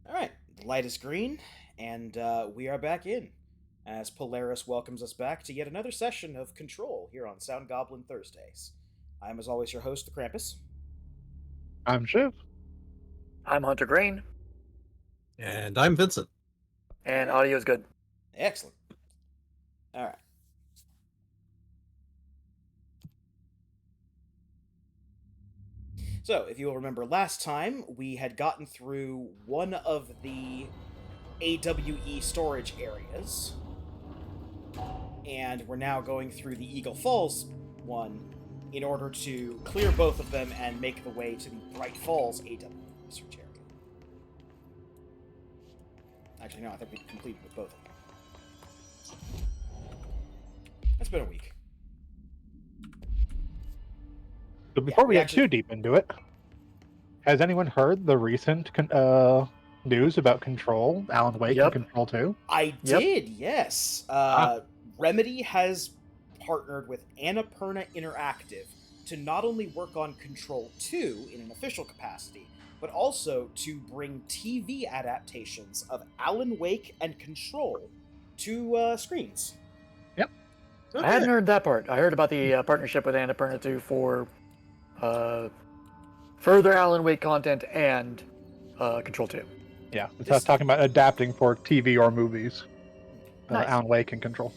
All right, the light is green, and we are back in as Polaris welcomes us back to yet another session of Control here on Sound Goblin Thursdays. I'm, as always, your host, the Krampus. I'm Shiv. I'm Hunter Green, And I'm Vincent. and audio is good. Excellent. All right. So, if you'll remember last time, we had gotten through one of the AWE storage areas, and we're now going through the Eagle Falls one in order to clear both of them and make the way to the Bright Falls AWE research area. Actually, no, I think we completed with both of them. It's been a week. So before we get actually- too deep into it, has anyone heard the recent news about Control, Alan Wake, Yep. and Control 2? I Yep. did, yes. Remedy has partnered with Annapurna Interactive to not only work on Control 2 in an official capacity, but also to bring TV adaptations of Alan Wake and Control to screens. Yep. I hadn't heard that part. I heard about the partnership with Annapurna 2 for further Alan Wake content and Control 2. Yeah, it's us talking about adapting for TV or movies. Nice. Alan Wake and Control.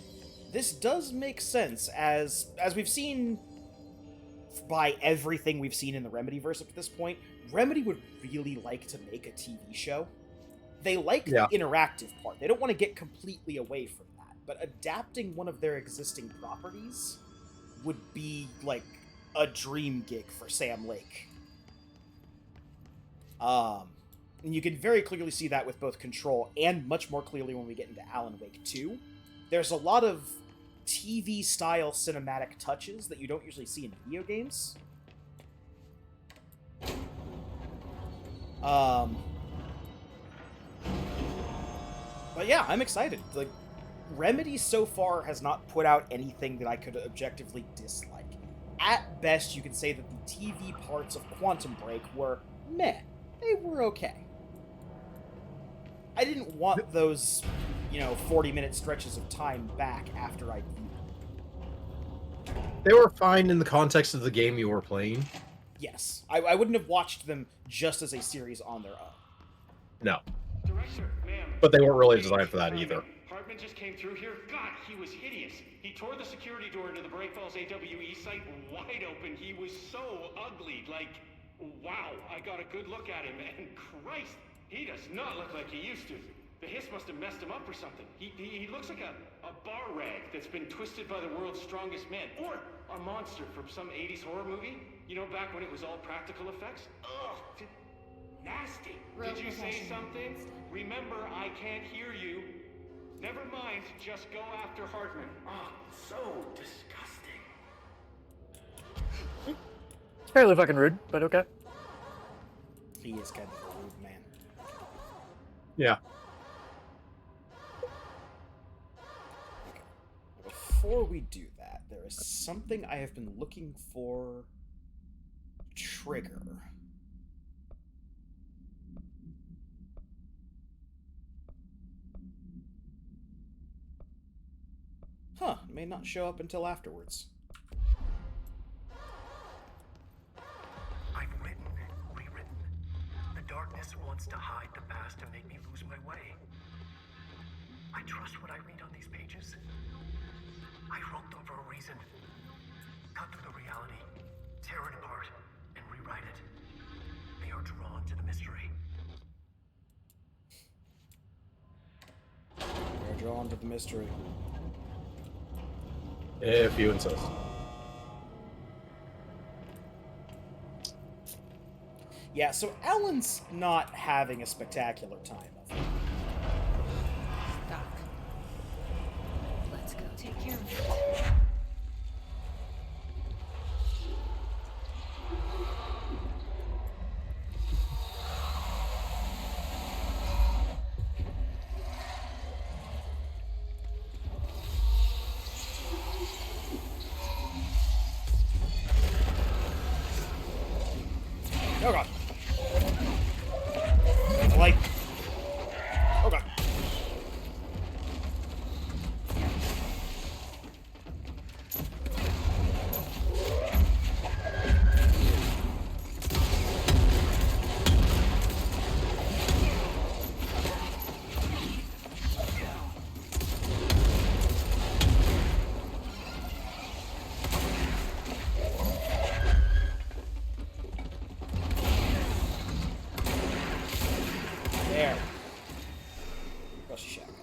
This does make sense, as we've seen by everything we've seen in the Remedyverse up to this point. Remedy would really like to make a TV show. They like Yeah. the interactive part. They don't want to get completely away from that. But adapting one of their existing properties would be like a dream gig for Sam Lake. And you can very clearly see that with both Control and much more clearly when we get into Alan Wake 2. There's a lot of TV-style cinematic touches that you don't usually see in video games. But yeah, I'm excited. Like, Remedy so far has not put out anything that I could objectively dislike. At best, you could say that the TV parts of Quantum Break were meh. They were okay. I didn't want those, 40-minute stretches of time back after I viewed them. They were fine in the context of the game you were playing. Yes. I wouldn't have watched them just as a series on their own. No. Director, ma'am. But they weren't really designed for that either. Hartman just came through here. God, he was hideous. He tore the security door into the Bright Falls AWE site wide open. He was so ugly. Like, wow. I got a good look at him, and Christ, he does not look like he used to. The hiss must have messed him up or something. He looks like a bar rag that's been twisted by the world's strongest man. Or a monster from some 80s horror movie. You know, back when it was all practical effects? Ugh. Nasty. Did you say something? Remember, I can't hear you. Never mind, just go after Hartman. Oh, so disgusting. It's fairly fucking rude, but okay. He is kind of a rude man. Yeah. Okay. Before we do that, there is something I have been looking for. Trigger. Huh, it may not show up until afterwards. I've written, rewritten. The darkness wants to hide the past and make me lose my way. I trust what I read on these pages. I wrote them for a reason. Cut through the reality, tear it apart, and rewrite it. They are drawn to the mystery. We're drawn to the mystery. If you insist. Yeah, so Alan's not having a spectacular time of it. Doc. Let's go take care of it. Oh god. Like, There. Rusty shotgun.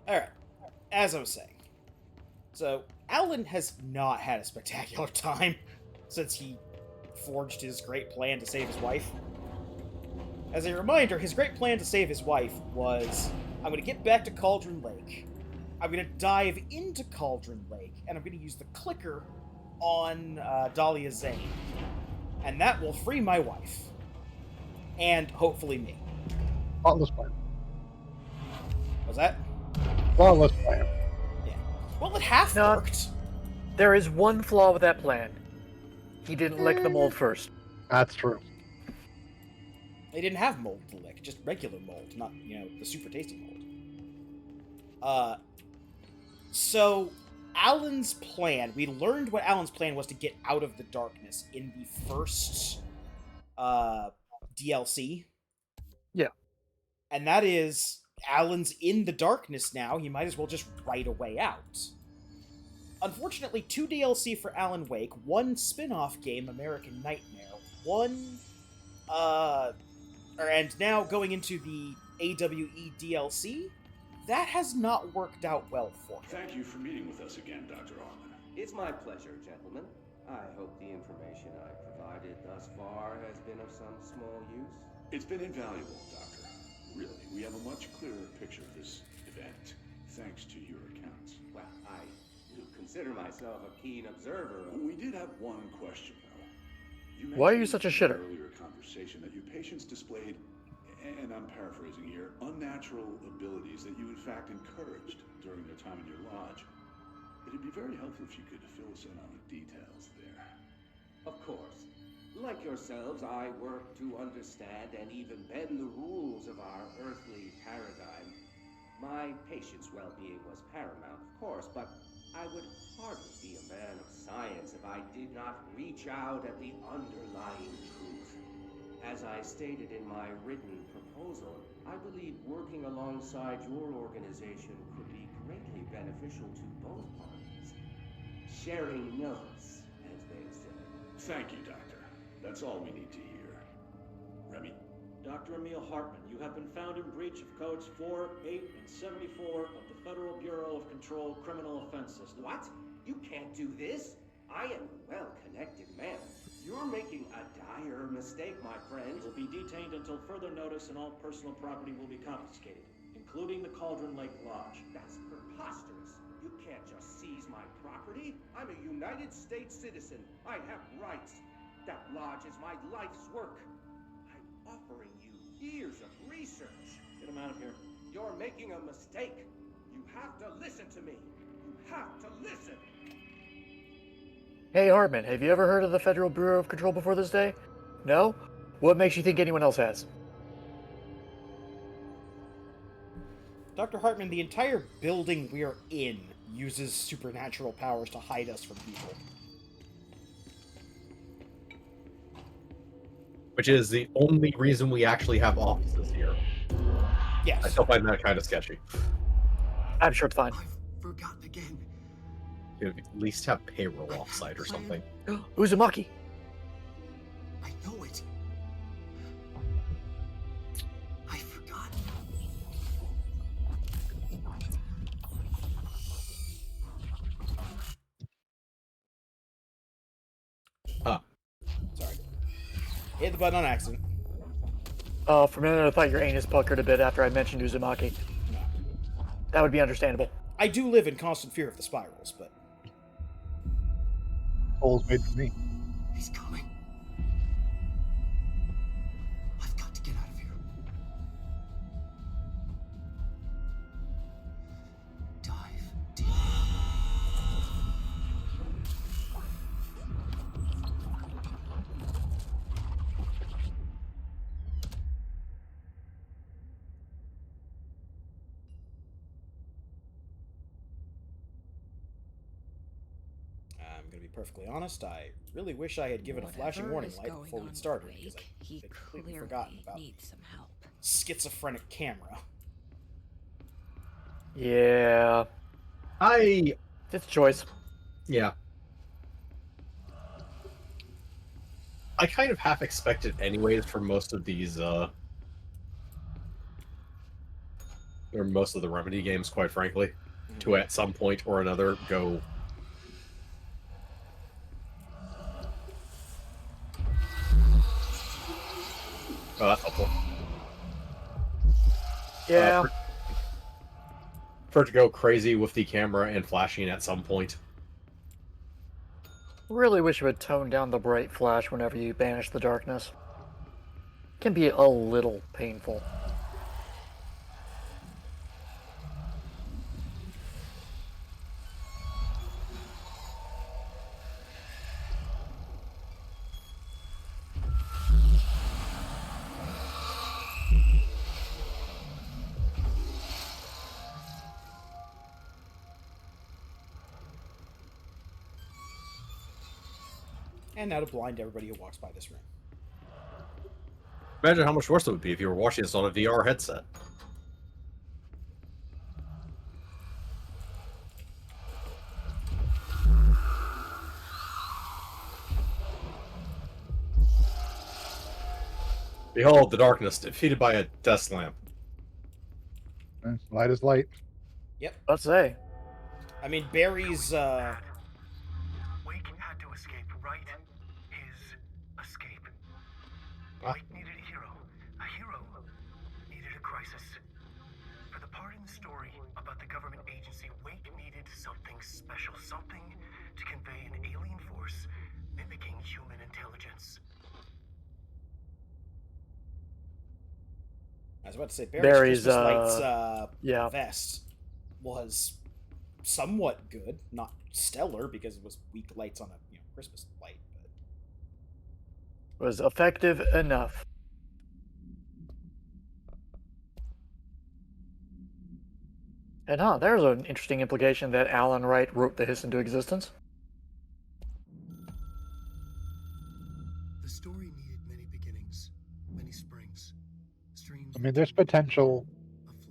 Alright. As I was saying. So, Alan has not had a spectacular time since he forged his great plan to save his wife. As a reminder, his great plan to save his wife was, I'm going to get back to Cauldron Lake, I'm going to dive into Cauldron Lake, and I'm going to use the clicker on Dahlia Zane. And that will free my wife. And hopefully me. Flawless plan. Was that? Flawless plan. Yeah. Well, it half No. worked. There is one flaw with that plan. He didn't lick the mold first. That's true. They didn't have mold to lick, just regular mold, not, the super tasty mold. So, Alan's plan, we learned what Alan's plan was to get out of the darkness in the first DLC. Yeah. And that is, Alan's in the darkness now, he might as well just write a way out. Unfortunately, 2 DLC for Alan Wake, 1 spin-off game, American Nightmare, 1, and now going into the AWE DLC, that has not worked out well for him. Thank you for meeting with us again, Dr. Harmon. It's my pleasure, gentlemen. I hope the information I provided thus far has been of some small use. It's been invaluable, Doctor. Really, we have a much clearer picture of this event, thanks to your accounts. Well, I do consider myself a keen observer of... We did have one question, though. You Why are you mentioned such a in shitter? an earlier conversation that your patients displayed, and I'm paraphrasing here, unnatural abilities that you in fact encouraged during their time in your lodge. It'd be very helpful if you could fill us in on the details there. Of course. Like yourselves, I work to understand and even bend the rules of our earthly paradigm. My patient's well-being was paramount, of course, but I would hardly be a man of science if I did not reach out at the underlying truth. As I stated in my written proposal, I believe working alongside your organization could be greatly beneficial to both parties. Sharing notes, as they say. Thank you, Doctor. That's all we need to hear. Remy? Dr. Emil Hartman, you have been found in breach of codes 4, 8, and 74 of the Federal Bureau of Control Criminal Offense System. What? You can't do this? I am a well-connected man. You're making a dire mistake, my friend. You will be detained until further notice and all personal property will be confiscated, including the Cauldron Lake Lodge. That's preposterous. You can't just seize my property. I'm a United States citizen. I have rights. That lodge is my life's work. I'm offering you years of research. Get him out of here. You're making a mistake. You have to listen to me. You have to listen. Hey, Hartman, have you ever heard of the Federal Bureau of Control before this day? No? What makes you think anyone else has? Dr. Hartman, the entire building we're in uses supernatural powers to hide us from people. Which is the only reason we actually have offices here. Yes. I still find that kind of sketchy. I'm sure it's fine. I've forgotten again. You at least have payroll offsite or something. Uzumaki. I know it. I forgot. Huh. Sorry. Hit the button on accident. For a minute, I thought your anus puckered a bit after I mentioned Uzumaki. No. That would be understandable. I do live in constant fear of the spirals, but... Holes made for me. He's coming. I've got to get out of here. Dive deep. I'm gonna be perfectly honest, I really wish I had given a flashing Whatever warning is light going before we on started, with because Blake, I he had completely clearly forgotten about needs some help. schizophrenic camera. Yeah, I it's a choice. Yeah. I kind of half expected anyways for most of these or most of the Remedy games, quite frankly, to at some point or another go. Oh, that's helpful. Yeah. For it to go crazy with the camera and flashing at some point. Really wish it would tone down the bright flash whenever you banish the darkness. Can be a little painful. And now to blind everybody who walks by this room. Imagine how much worse it would be if you were watching this on a VR headset. Behold the darkness, defeated by a death lamp. Light is light. Yep. Let's say. I mean, Barry's, Wake had to escape, right? His escape. Wake needed a hero. A hero needed a crisis. For the part in the story about the government agency, Wake needed something special. Something to convey an alien force mimicking human intelligence. I was about to say, Barry's, Christmas Lights yeah. vest was somewhat good, not stellar because it was weak lights on a Christmas light. But... Was effective enough. And there's an interesting implication that Alan Wright wrote the Hiss into existence. The story needed many beginnings, many springs. Streams. I mean, there's potential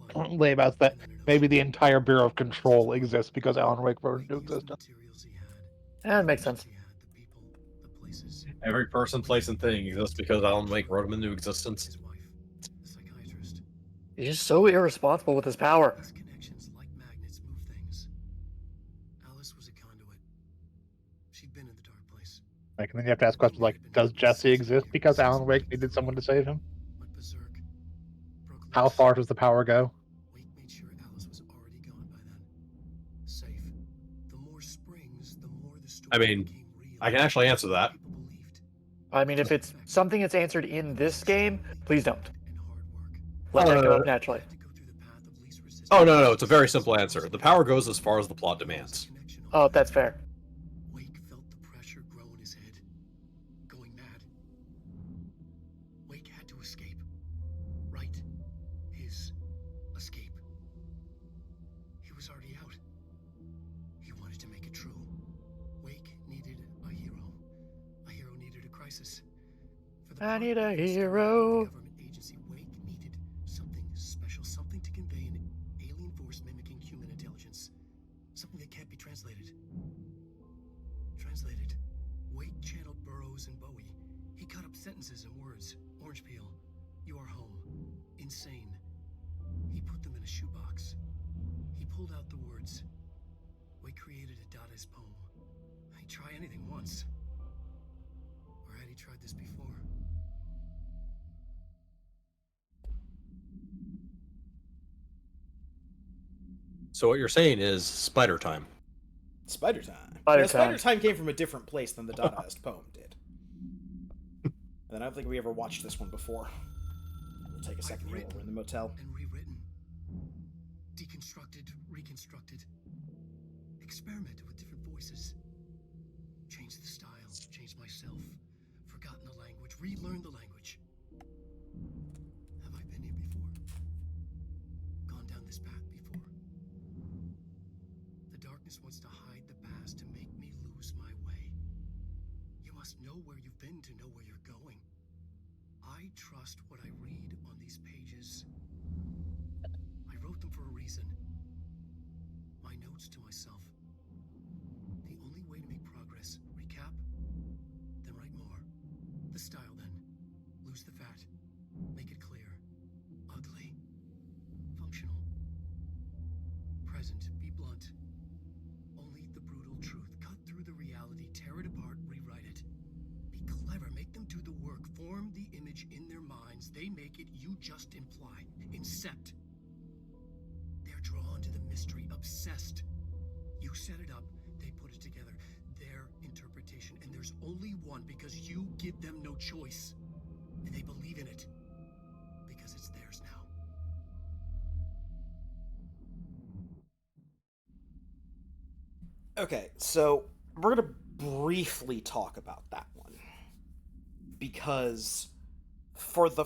a flood, layabouts that and then an maybe ocean. the entire Bureau of Control exists because Alan Wake wrote it into Wake used the existence. materials he had, That makes the sense. he had, the people, the places. Every person, place, and thing exists because Alan Wake wrote them into existence. His wife, the psychiatrist. He's just so irresponsible with his power. These connections, like magnets, move things. Alice was a conduit. She'd been in the dark place. Like, and then you have to ask questions like, does Jesse exist because Alan Wake needed someone to save him? Went berserk. Broke How loose. far does the power go? Wake made sure Alice was already gone by then. Safe. The more springs, the more the story I mean, became real. I can actually answer that. People believed. I mean, if it's something that's answered in this game, please don't. And hard work. Let that come Uh, up naturally. Had to go through the path of least resistance. Oh, no, it's a very simple answer. The power goes as far as the plot demands. Connection Oh, that's fair. Wake felt the pressure grow in his head, going mad. Wake had to escape. Right. His escape. He was already out. He wanted to make it true. Wake needed a hero. A hero needed a crisis. For the I part need a of the story hero. of the government agency, Wake needed something special, something to convey an alien force mimicking human intelligence. Something that can't be translated. Translated. Wake channeled Burroughs and Bowie. He cut up sentences and words. Orange peel. You are home. Insane. He put them in a shoebox. He pulled out the words. Wake created a Dadaist poem. He'd try anything once. Or had he tried this before? So what you're saying is Spider Time. Spider Time. Spider Yeah, Spider Time. Time came from a different place than the Dadaist poem did. And I don't think we ever watched this one before. We'll take a second here while we're in the motel. And rewritten. Deconstructed, reconstructed. Experimented with different voices. Changed the style, changed myself. Forgotten the language, relearned the language. Have I been here before? Gone down this path before? The darkness wants to hide the past to make me lose my way. You must know where you've been to know where you're going. I trust what I read on these pages. I wrote them for a reason. My notes to myself. The only way to make progress, recap, then write more. The style then. Lose the fat. Make it clear. Ugly. Functional. do the work, form the image in their minds, they make it, you just imply. Incept. They're drawn to the mystery, obsessed. You set it up, they put it together. Their interpretation, and there's only one because you give them no choice. And they believe in it. Because it's theirs now. Okay, so we're going to briefly talk about that one. Because for the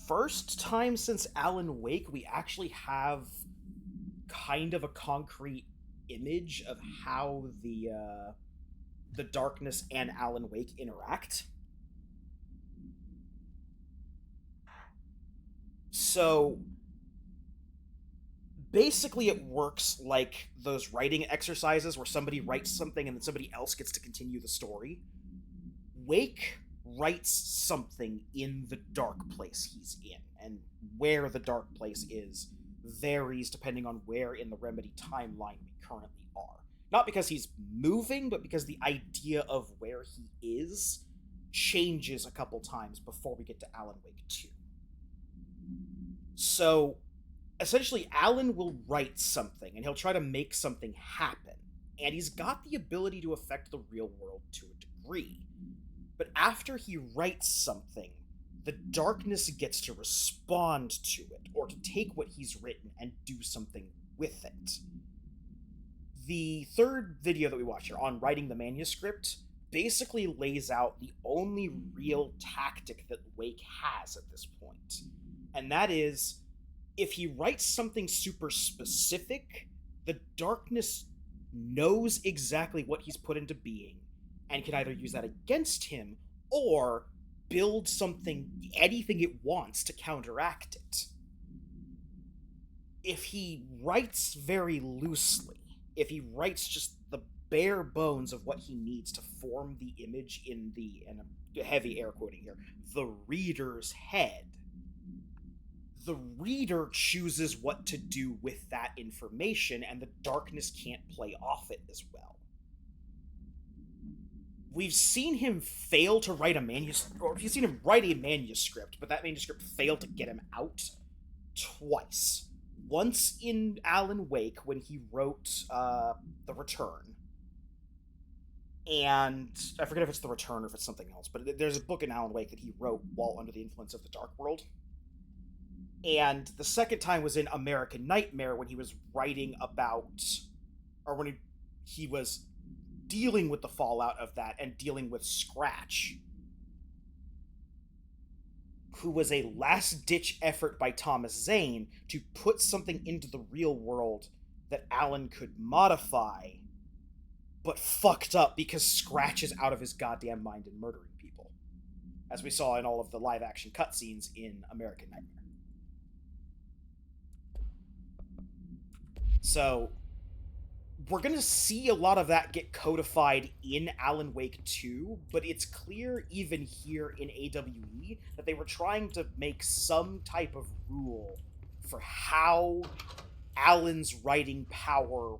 first time since Alan Wake, we actually have kind of a concrete image of how the darkness and Alan Wake interact. So basically it works like those writing exercises where somebody writes something and then somebody else gets to continue the story. Wake writes something in the dark place he's in, and where the dark place is varies depending on where in the Remedy timeline we currently are. Not because he's moving, but because the idea of where he is changes a couple times before we get to Alan Wake 2. So, essentially, Alan will write something, and he'll try to make something happen, and he's got the ability to affect the real world to a degree. But after he writes something, the darkness gets to respond to it, or to take what he's written and do something with it. The third video that we watch here, on writing the manuscript, basically lays out the only real tactic that Wake has at this point. And that is, if he writes something super specific, the darkness knows exactly what he's put into being, and can either use that against him, or build something, anything it wants to counteract it. If he writes very loosely, if he writes just the bare bones of what he needs to form the image in the, and I'm heavy air quoting here, the reader's head, the reader chooses what to do with that information, and the darkness can't play off it as well. We've seen him fail to write a manuscript, or we've seen him write a manuscript, but that manuscript failed to get him out twice. Once in Alan Wake, when he wrote The Return, and I forget if it's The Return or if it's something else, but there's a book in Alan Wake that he wrote while under the influence of the Dark World. And the second time was in American Nightmare, when he was writing about, or when he was dealing with the fallout of that and dealing with Scratch, who was a last-ditch effort by Thomas Zane to put something into the real world that Alan could modify, but fucked up because Scratch is out of his goddamn mind and murdering people, as we saw in all of the live-action cutscenes in American Nightmare. So, we're going to see a lot of that get codified in Alan Wake 2, but it's clear even here in AWE that they were trying to make some type of rule for how Alan's writing power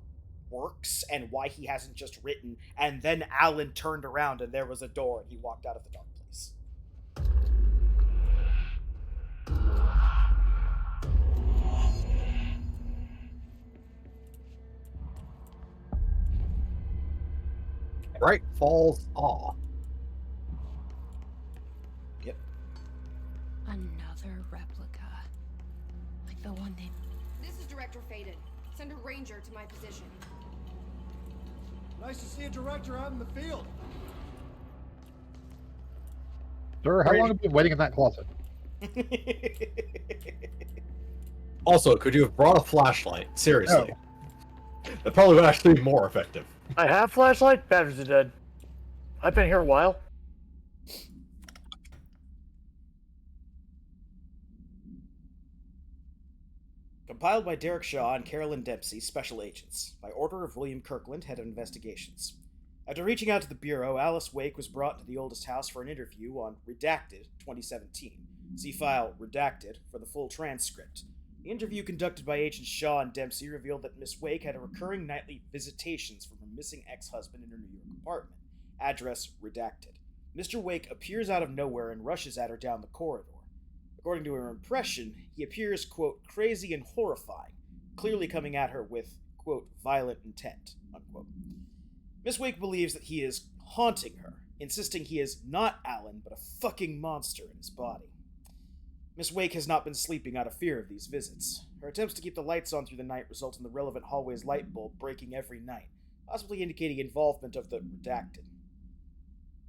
works and why he hasn't just written, and then Alan turned around and there was a door and he walked out of the dark place. Right falls off. Yep. Another replica. Like the one they... This is Director Faden. Send a ranger to my position. Nice to see a director out in the field. Sir, how long have you been waiting in that closet? Also, could you have brought a flashlight? Seriously. That probably would actually be more effective. I have flashlight. Batteries are dead. I've been here a while. Compiled by Derek Shaw and Carolyn Dempsey, Special Agents, by order of William Kirkland, Head of Investigations. After reaching out to the Bureau, Alice Wake was brought to the oldest house for an interview on Redacted 2017. See file Redacted for the full transcript. The interview conducted by Agents Shaw and Dempsey revealed that Miss Wake had a recurring nightly visitations from her missing ex-husband in her New York apartment. Address redacted. Mr. Wake appears out of nowhere and rushes at her down the corridor. According to her impression, he appears, quote, crazy and horrifying, clearly coming at her with, quote, violent intent, unquote. Miss Wake believes that he is haunting her, insisting he is not Alan, but a fucking monster in his body. Miss Wake has not been sleeping out of fear of these visits. Her attempts to keep the lights on through the night result in the relevant hallway's light bulb breaking every night, possibly indicating involvement of the redacted.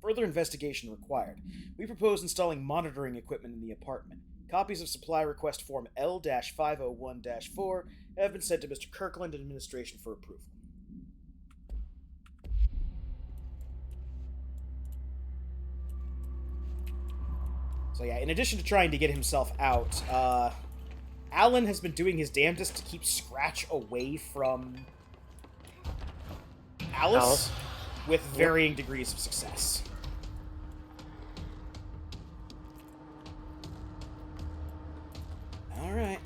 Further investigation required. We propose installing monitoring equipment in the apartment. Copies of supply request form L-501-4 have been sent to Mr. Kirkland and administration for approval. So yeah, in addition to trying to get himself out, Alan has been doing his damnedest to keep Scratch away from Alice. With varying degrees of success. Alright.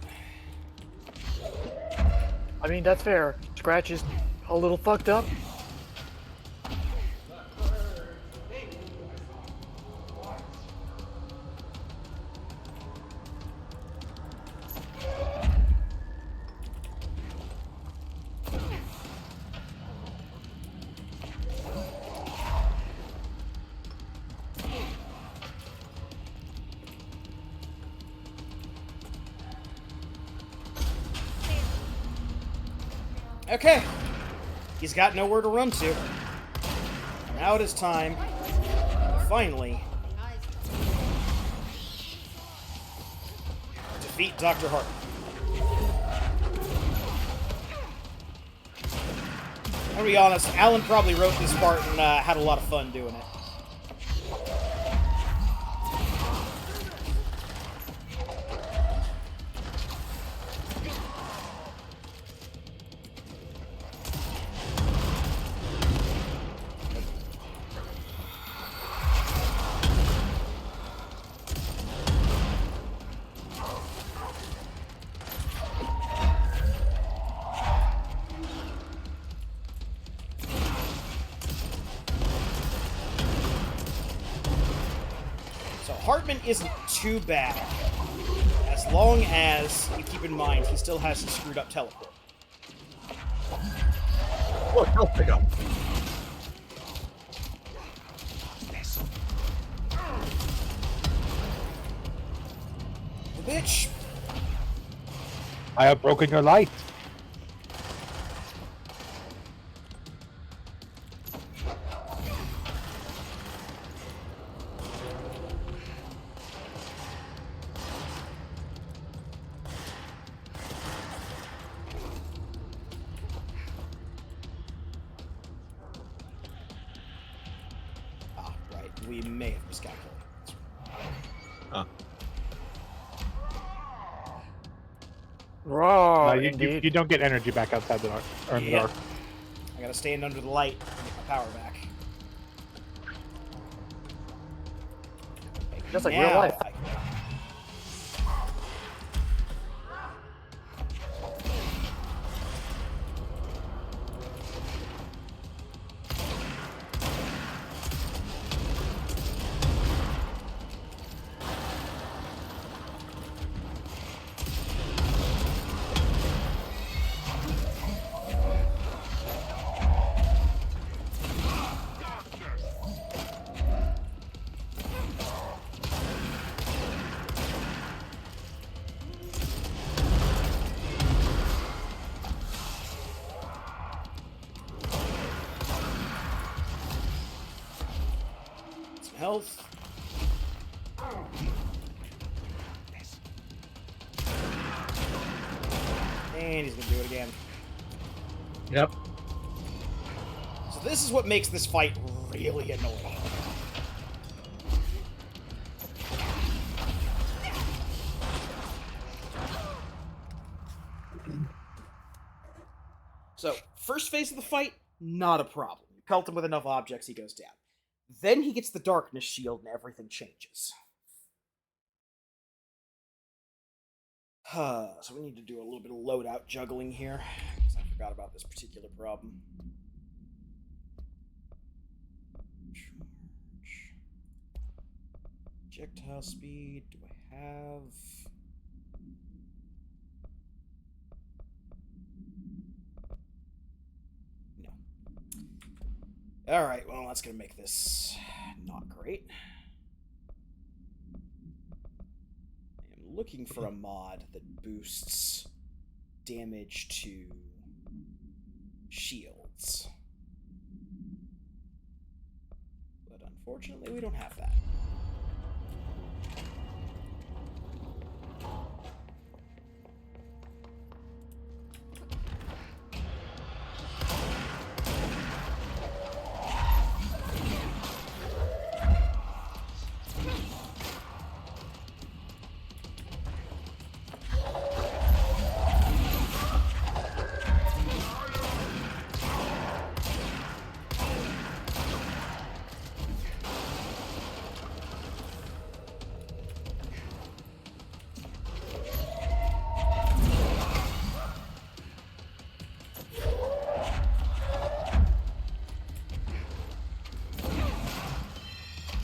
I mean, that's fair. Scratch is a little fucked up. Okay. He's got nowhere to run to. Now it is time, finally, defeat Dr. Hartman. I'll be honest, Alan probably wrote this part and had a lot of fun doing it. Hartman isn't too bad, as long as you keep in mind he still has his screwed up teleport. Look, he'll pick up. Bitch! I have broken your light. We may have miscalculated. Huh. Raw, You indeed. don't get energy back outside the dark. Or in the dark. I gotta stand under the light and get my power back. Just like Now real life. I- health. And he's gonna do it again. Yep. So this is what makes this fight really annoying. So, first phase of the fight, not a problem. You pelt him with enough objects, he goes down. Then he gets the darkness shield and everything changes. So we need to do a little bit of loadout juggling here, because I forgot about this particular problem. Projectile speed, do I have... No. Alright, well, that's gonna make this not great. I'm looking for a mod that boosts damage to shields. But unfortunately, we don't have that.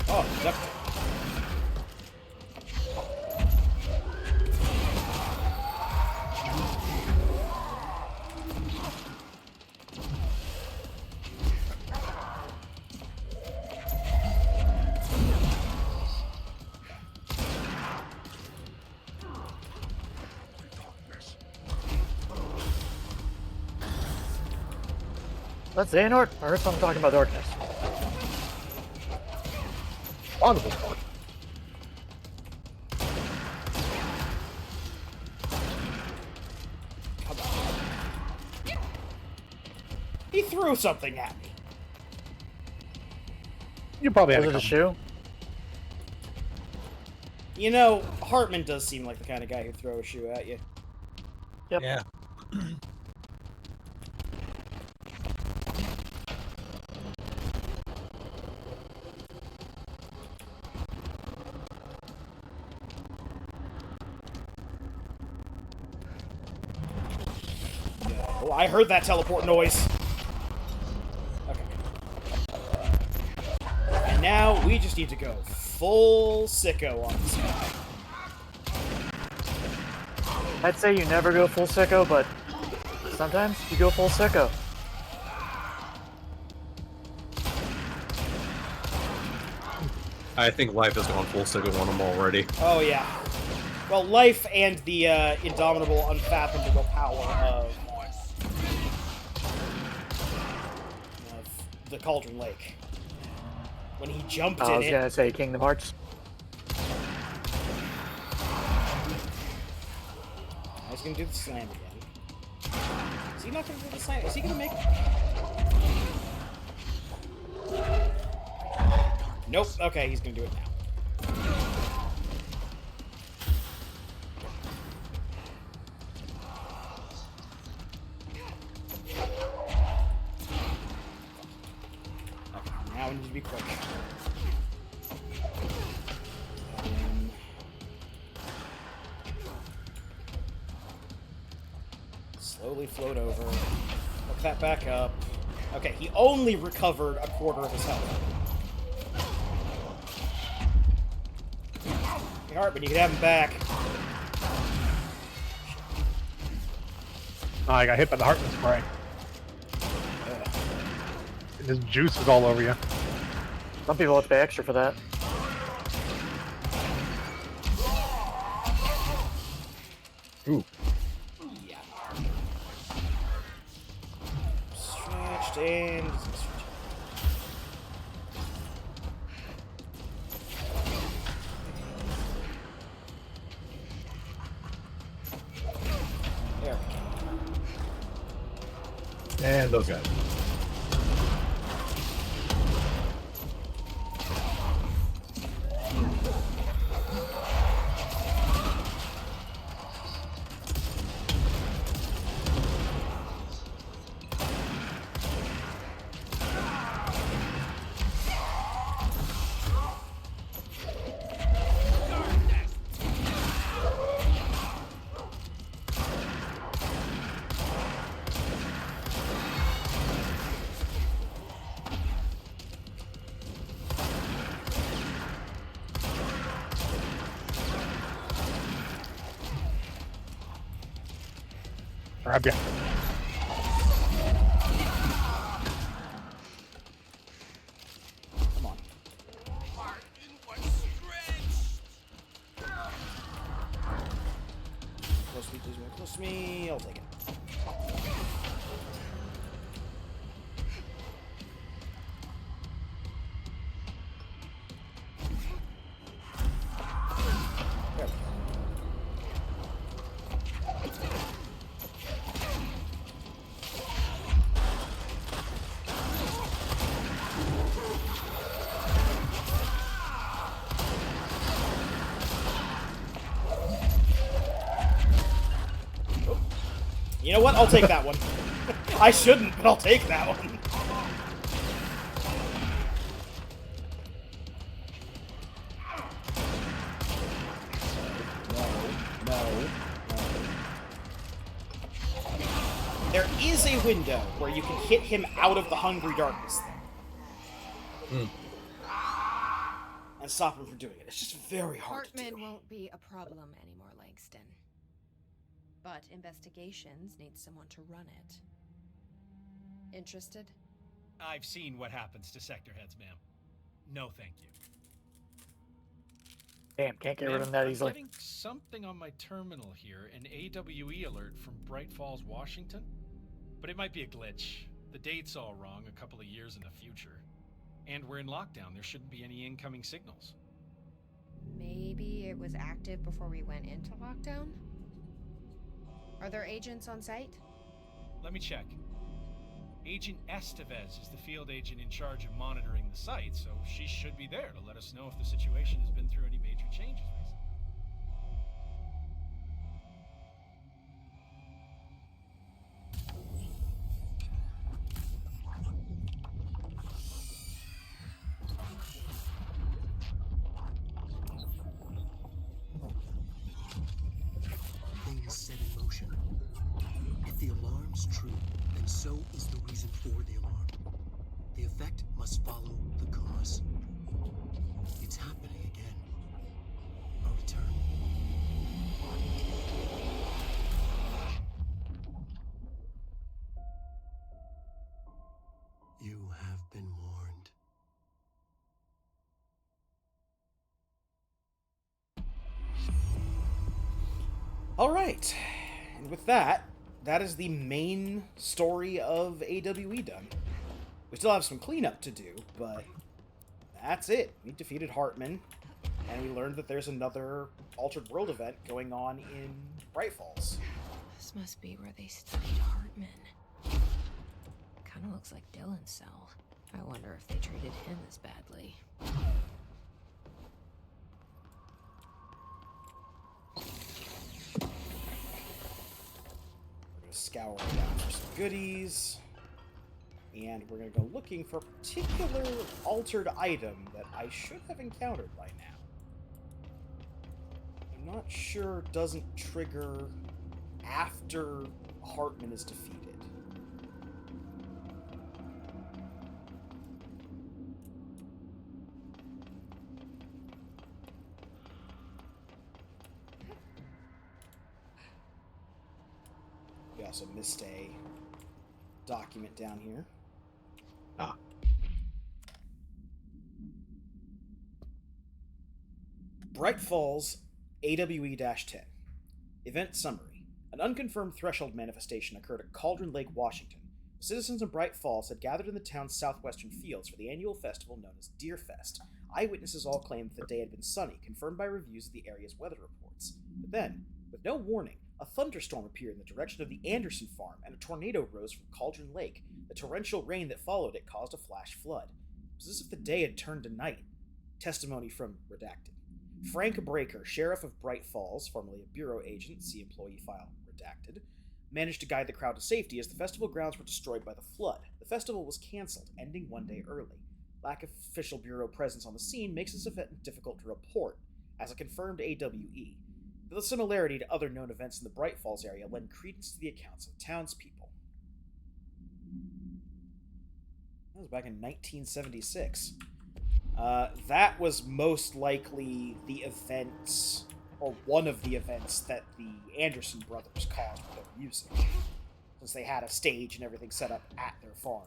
Oh, duck. That's Xehanort? I heard someone talking about darkness. Honorable. Come on. He threw something at me. You probably Was had it a shoe? You know, Hartman does seem like the kind of guy who'd throw a shoe at you. Yep. Yeah. Oh, I heard that teleport noise. Okay. And now we just need to go full sicko on this guy. I'd say you never go full sicko, but sometimes you go full sicko. I think Life has gone full sicko on him already. Oh, yeah. Well, life and the indomitable, unfathomable power of the Cauldron Lake. When he jumped I in was it... gonna say Kingdom Hearts. He's gonna do the slam again. Is he not gonna do the slam? Is he gonna make it? Nope. Okay, he's gonna do it now. Okay, now we need to be quick. Slowly float over. Look that back up. Okay, he only recovered a quarter of his health. Hey, Hartman, you can have him back. Oh, I got hit by the Hartman spray. And his juice is all over you. Some people have to pay extra for that. Ooh. Yeah. Stretched and... There we go. And those guys. Grab ya. Come on. Close to me, please, close to me. I'll take it. There we go. You know what? I'll take that one. I shouldn't, but I'll take that one. No. There is a window where you can hit him out of the Hungry Darkness thing. And stop him from doing it. It's just very hard to do. Hartman won't be a problem anymore, Langston. But investigations need someone to run it. Interested? I've seen what happens to sector heads, ma'am. No, thank you. Damn, can't get rid of Ma'am, that I'm easily. getting something on my terminal here, an AWE alert from Bright Falls, Washington. But it might be a glitch. The date's all wrong, a couple of years in the future. And we're in lockdown. There shouldn't be any incoming signals. Maybe it was active before we went into lockdown? Are there agents on site? Let me check. Agent Estevez is the field agent in charge of monitoring the site, so she should be there to let us know if the situation has been through any major changes recently. Things set in motion. If the alarm's true, then so is the reason for the alarm. The effect must follow the cause. It's happening again. A return. You have been warned. All right. And with that, that is the main story of AWE done. We still have some cleanup to do, but that's it. We defeated Hartman, and we learned that there's another Altered World event going on in Bright Falls. This must be where they studied Hartman. Kinda looks like Dylan's cell. I wonder if they treated him as badly. We're going to scour down for some goodies. And we're going to go looking for a particular altered item that I should have encountered by now. I'm not sure it doesn't trigger after Hartman is defeated. We also missed a document down here. Bright Falls, AWE-10. Event summary. An unconfirmed threshold manifestation occurred at Cauldron Lake, Washington. Citizens of Bright Falls had gathered in the town's southwestern fields for the annual festival known as Deerfest. Eyewitnesses all claimed that the day had been sunny, confirmed by reviews of the area's weather reports. But then, with no warning, a thunderstorm appeared in the direction of the Anderson farm, and a tornado rose from Cauldron Lake. The torrential rain that followed it caused a flash flood. It was as if the day had turned to night. Testimony from Redacted. Frank Breaker, sheriff of Bright Falls, formerly a bureau agent, see employee file Redacted, managed to guide the crowd to safety as the festival grounds were destroyed by the flood. The festival was cancelled, ending one day early. Lack of official bureau presence on the scene makes this event difficult to report, as a confirmed AWE. The similarity to other known events in the Bright Falls area lend credence to the accounts of townspeople. That was back in 1976. That was most likely the events, or one of the events, that the Anderson brothers caused with their music. since they had a stage and everything set up at their farm.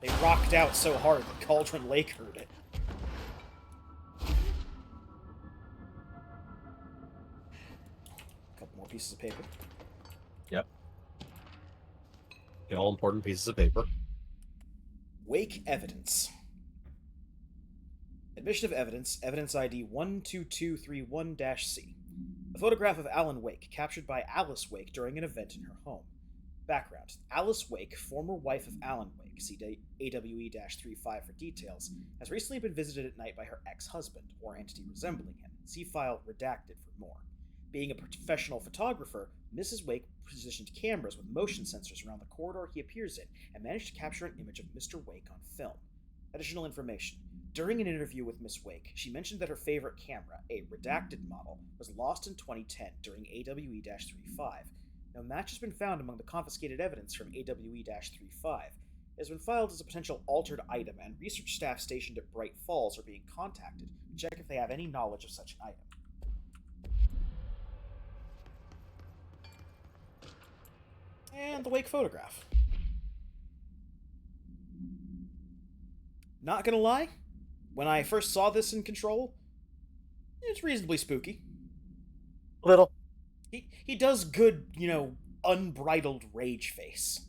They rocked out so hard that Cauldron Lake heard it. A couple more pieces of paper. Yep. The all-important pieces of paper. Wake evidence. Admission of evidence, evidence ID 12231-C. A photograph of Alan Wake, captured by Alice Wake during an event in her home. Background. Alice Wake, former wife of Alan Wake, see AWE-35 for details, has recently been visited at night by her ex-husband, or entity resembling him. See file redacted for more. Being a professional photographer, Mrs. Wake positioned cameras with motion sensors around the corridor he appears in and managed to capture an image of Mr. Wake on film. Additional information. During an interview with Miss Wake, she mentioned that her favorite camera, a redacted model, was lost in 2010 during AWE-35. No match has been found among the confiscated evidence from AWE-35. It has been filed as a potential altered item, and research staff stationed at Bright Falls are being contacted to check if they have any knowledge of such an item. And the Wake photograph. Not gonna lie, when I first saw this in Control, it's reasonably spooky. Little. He does good, unbridled rage face.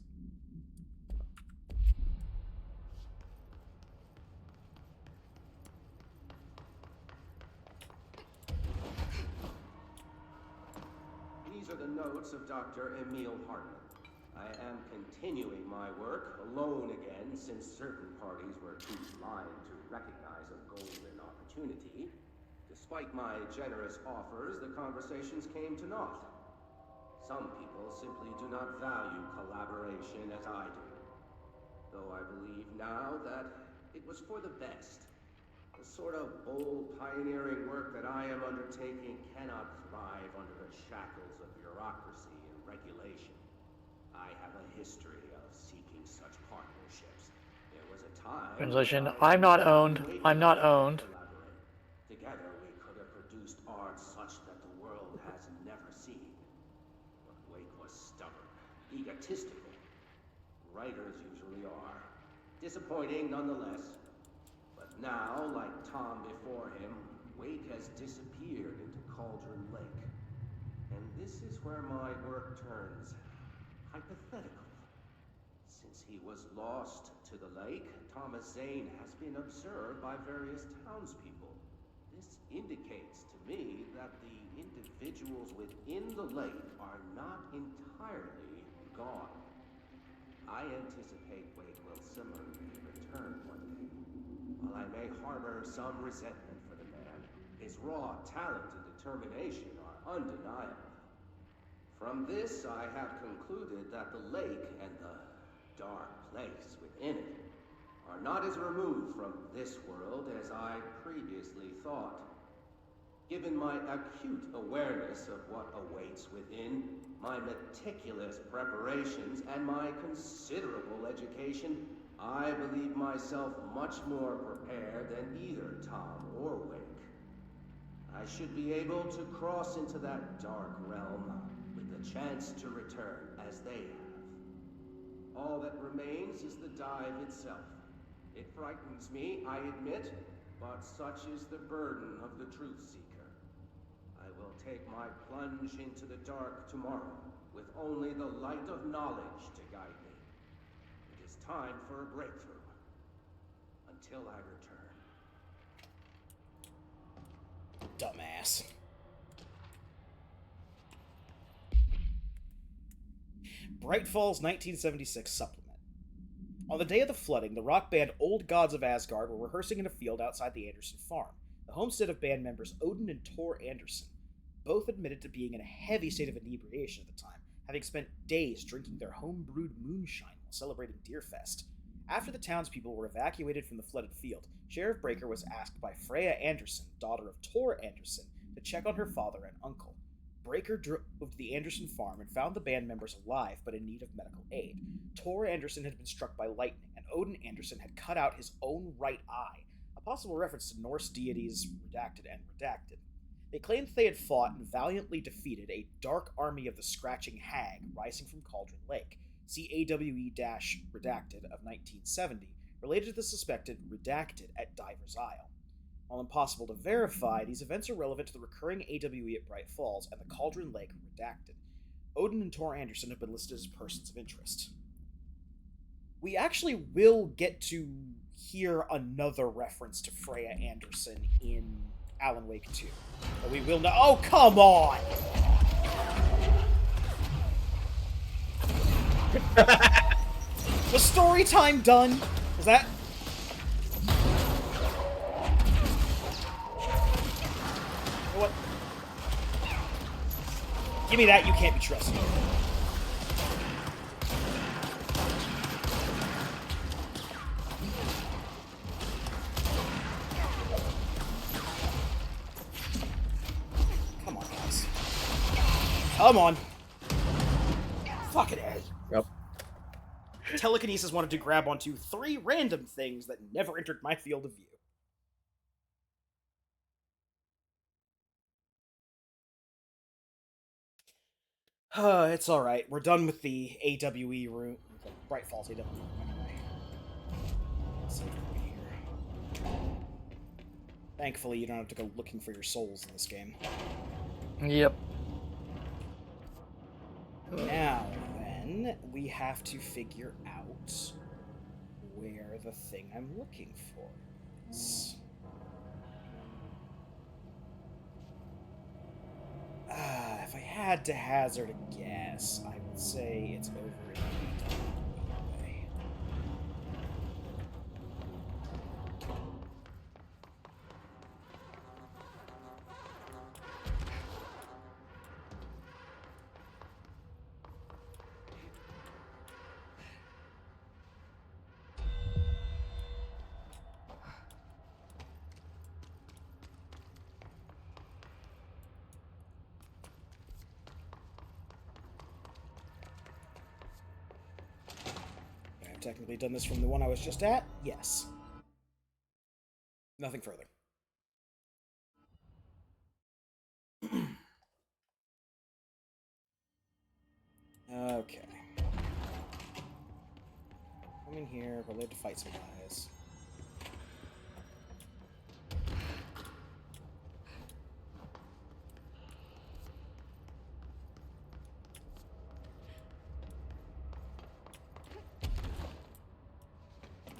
These are the notes of Dr. Emil Hartman. I am continuing my work alone again, since certain parties were too blind to recognize a golden opportunity. Despite my generous offers, the conversations came to naught. Some people simply do not value collaboration as I do. Though I believe now that it was for the best. The sort of bold, pioneering work that I am undertaking cannot thrive under the shackles of bureaucracy and regulation. I have a history of seeking such partnerships. There was a time... Translation, I'm not owned. I'm not owned. Together we could have produced art such that the world has never seen. But Wake was stubborn, egotistical. Writers usually are. Disappointing nonetheless. But now, like Tom before him, Wake has disappeared into Cauldron Lake. And this is where my work turns hypothetical. Since he was lost to the lake, Thomas Zane has been observed by various townspeople. This indicates to me that the individuals within the lake are not entirely gone. I anticipate Wake will similarly return one day. While I may harbor some resentment for the man, his raw talent and determination are undeniable. From this, I have concluded that the lake and the dark place within it are not as removed from this world as I previously thought. Given my acute awareness of what awaits within, my meticulous preparations, and my considerable education, I believe myself much more prepared than either Tom or Wake. I should be able to cross into that dark realm with the chance to return as they have. All that remains is the dive itself. It frightens me, I admit, but such is the burden of the truth seeker. I will take my plunge into the dark tomorrow, with only the light of knowledge to guide me. It is time for a breakthrough. Until I return. Dumbass. Bright Falls 1976 supplement. On the day of the flooding, the rock band Old Gods of Asgard were rehearsing in a field outside the Anderson farm, the homestead of band members Odin and Tor Anderson. Both admitted to being in a heavy state of inebriation at the time, having spent days drinking their home-brewed moonshine while celebrating Deerfest. After the townspeople were evacuated from the flooded field, Sheriff Breaker was asked by Freya Anderson, daughter of Tor Anderson, to check on her father and uncle. Breaker drove to the Anderson farm and found the band members alive but in need of medical aid. Tor Anderson had been struck by lightning, and Odin Anderson had cut out his own right eye, a possible reference to Norse deities Redacted and Redacted. They claimed that they had fought and valiantly defeated a dark army of the Scratching Hag rising from Cauldron Lake. See AWE-Redacted of 1970, related to the suspected Redacted at Diver's Isle. While impossible to verify, these events are relevant to the recurring AWE at Bright Falls and the Cauldron Lake Redacted. Odin and Tor Anderson have been listed as persons of interest. We actually will get to hear another reference to Freya Anderson in Alan Wake 2. But we will know. Oh, come on! Was story time done? Was that? What? Give me that, you can't be trusted. Come on, guys. Come on. Fucking A. Yep. Telekinesis wanted to grab onto 3 random things that never entered my field of view. It's alright. We're done with the AWE room. The Bright Falls AWE room, anyway. Save over here. Thankfully, you don't have to go looking for your souls in this game. Yep. Now, then, we have to figure out where the thing I'm looking for is. If I had to hazard a guess, I would say it's over in the way. I've technically done this from the one I was just at? Yes. Nothing further. Okay. Come in here, we'll live to fight some guys.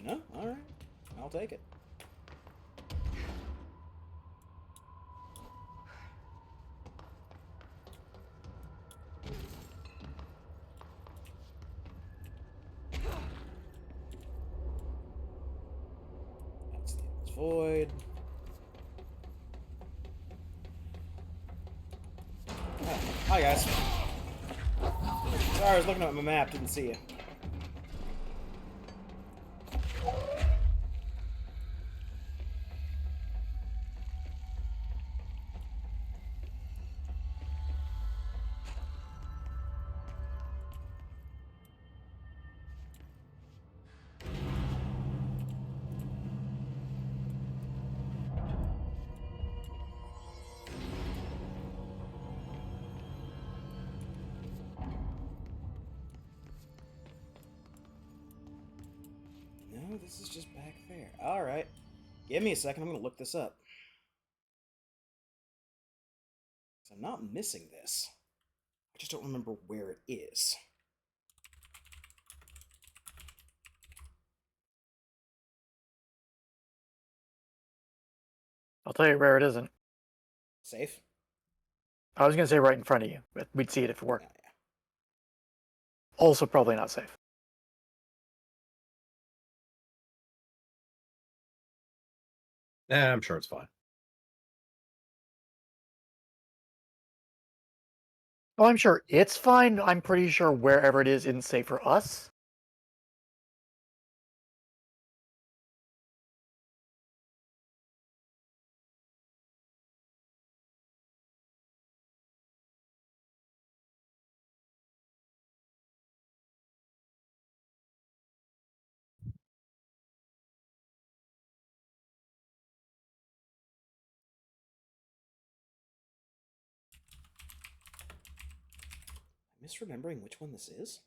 No? Alright. I'll take it. That's the Endless Void. Oh, hi guys. Sorry, I was looking at my map, didn't see you. No, this is just back there. Alright. Give me a second, I'm gonna look this up. I'm not missing this. I just don't remember where it is. I'll tell you where it isn't. Safe? I was going to say right in front of you, but we'd see it if it worked. Yeah. Also probably not safe. I'm sure it's fine. Oh, I'm sure it's fine. I'm pretty sure wherever it is isn't safe for us. Misremembering which one this is?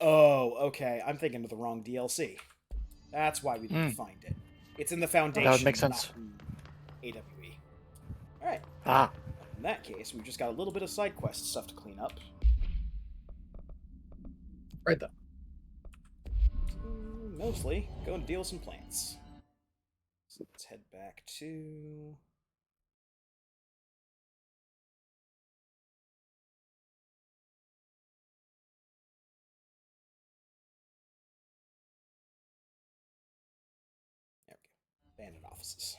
Oh, okay. I'm thinking of the wrong DLC. That's why we didn't find it. It's in the Foundation, That would make sense. not in AWE. Alright. Ah. In that case, we've just got a little bit of side quest stuff to clean up. Right then. Mostly, go and deal with some plants. So let's head back to... There we go. Abandoned offices.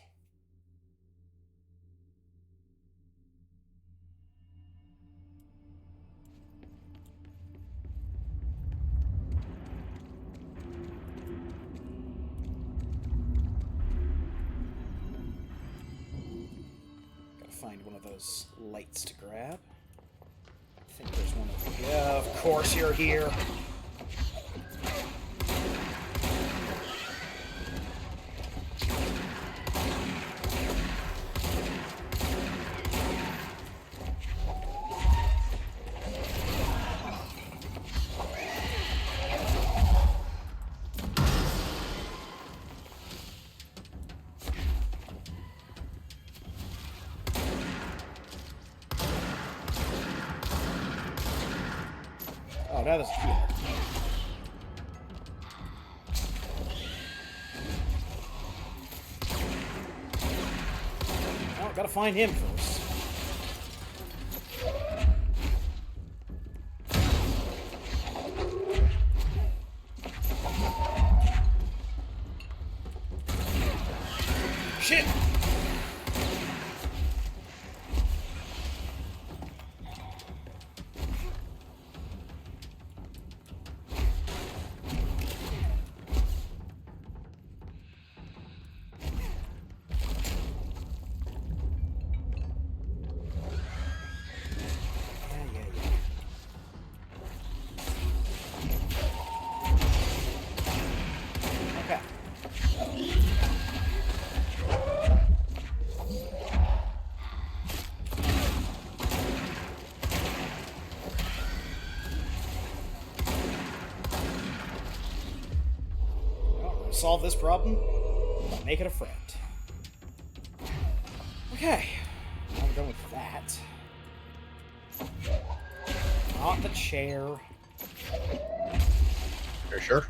Find one of those lights to grab. I think there's one over here. Yeah, of course you're here. Oh, that is cute. Oh, gotta find him first. Shit! Solve this problem, make it a friend. Okay, now we're done with that. Not the chair. You're sure?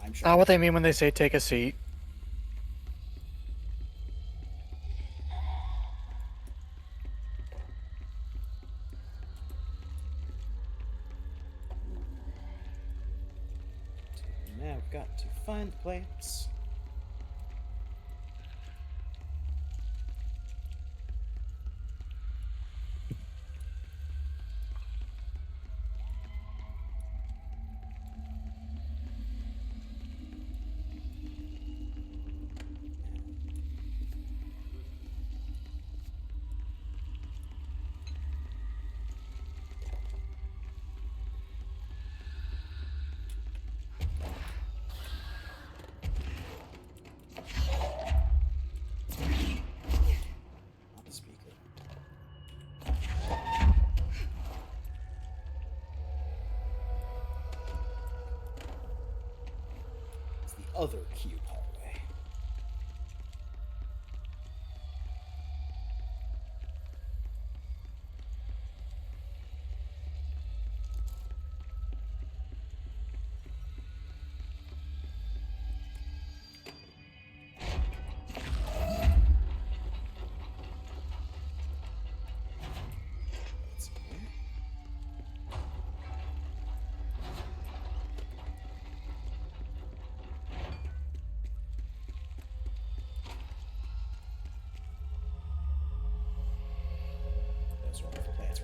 I'm sure. Not what they mean when they say take a seat. Now we've got to find the plants. Not the speaker. It's the other cube hallway.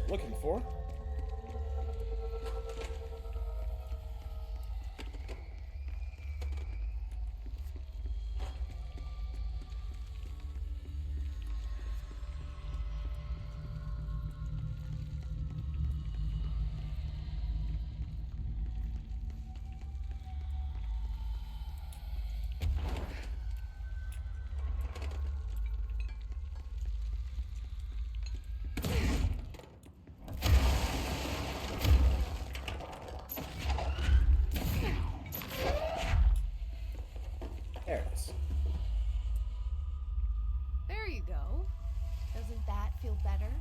we're looking for. There it is. There you go. Doesn't that feel better?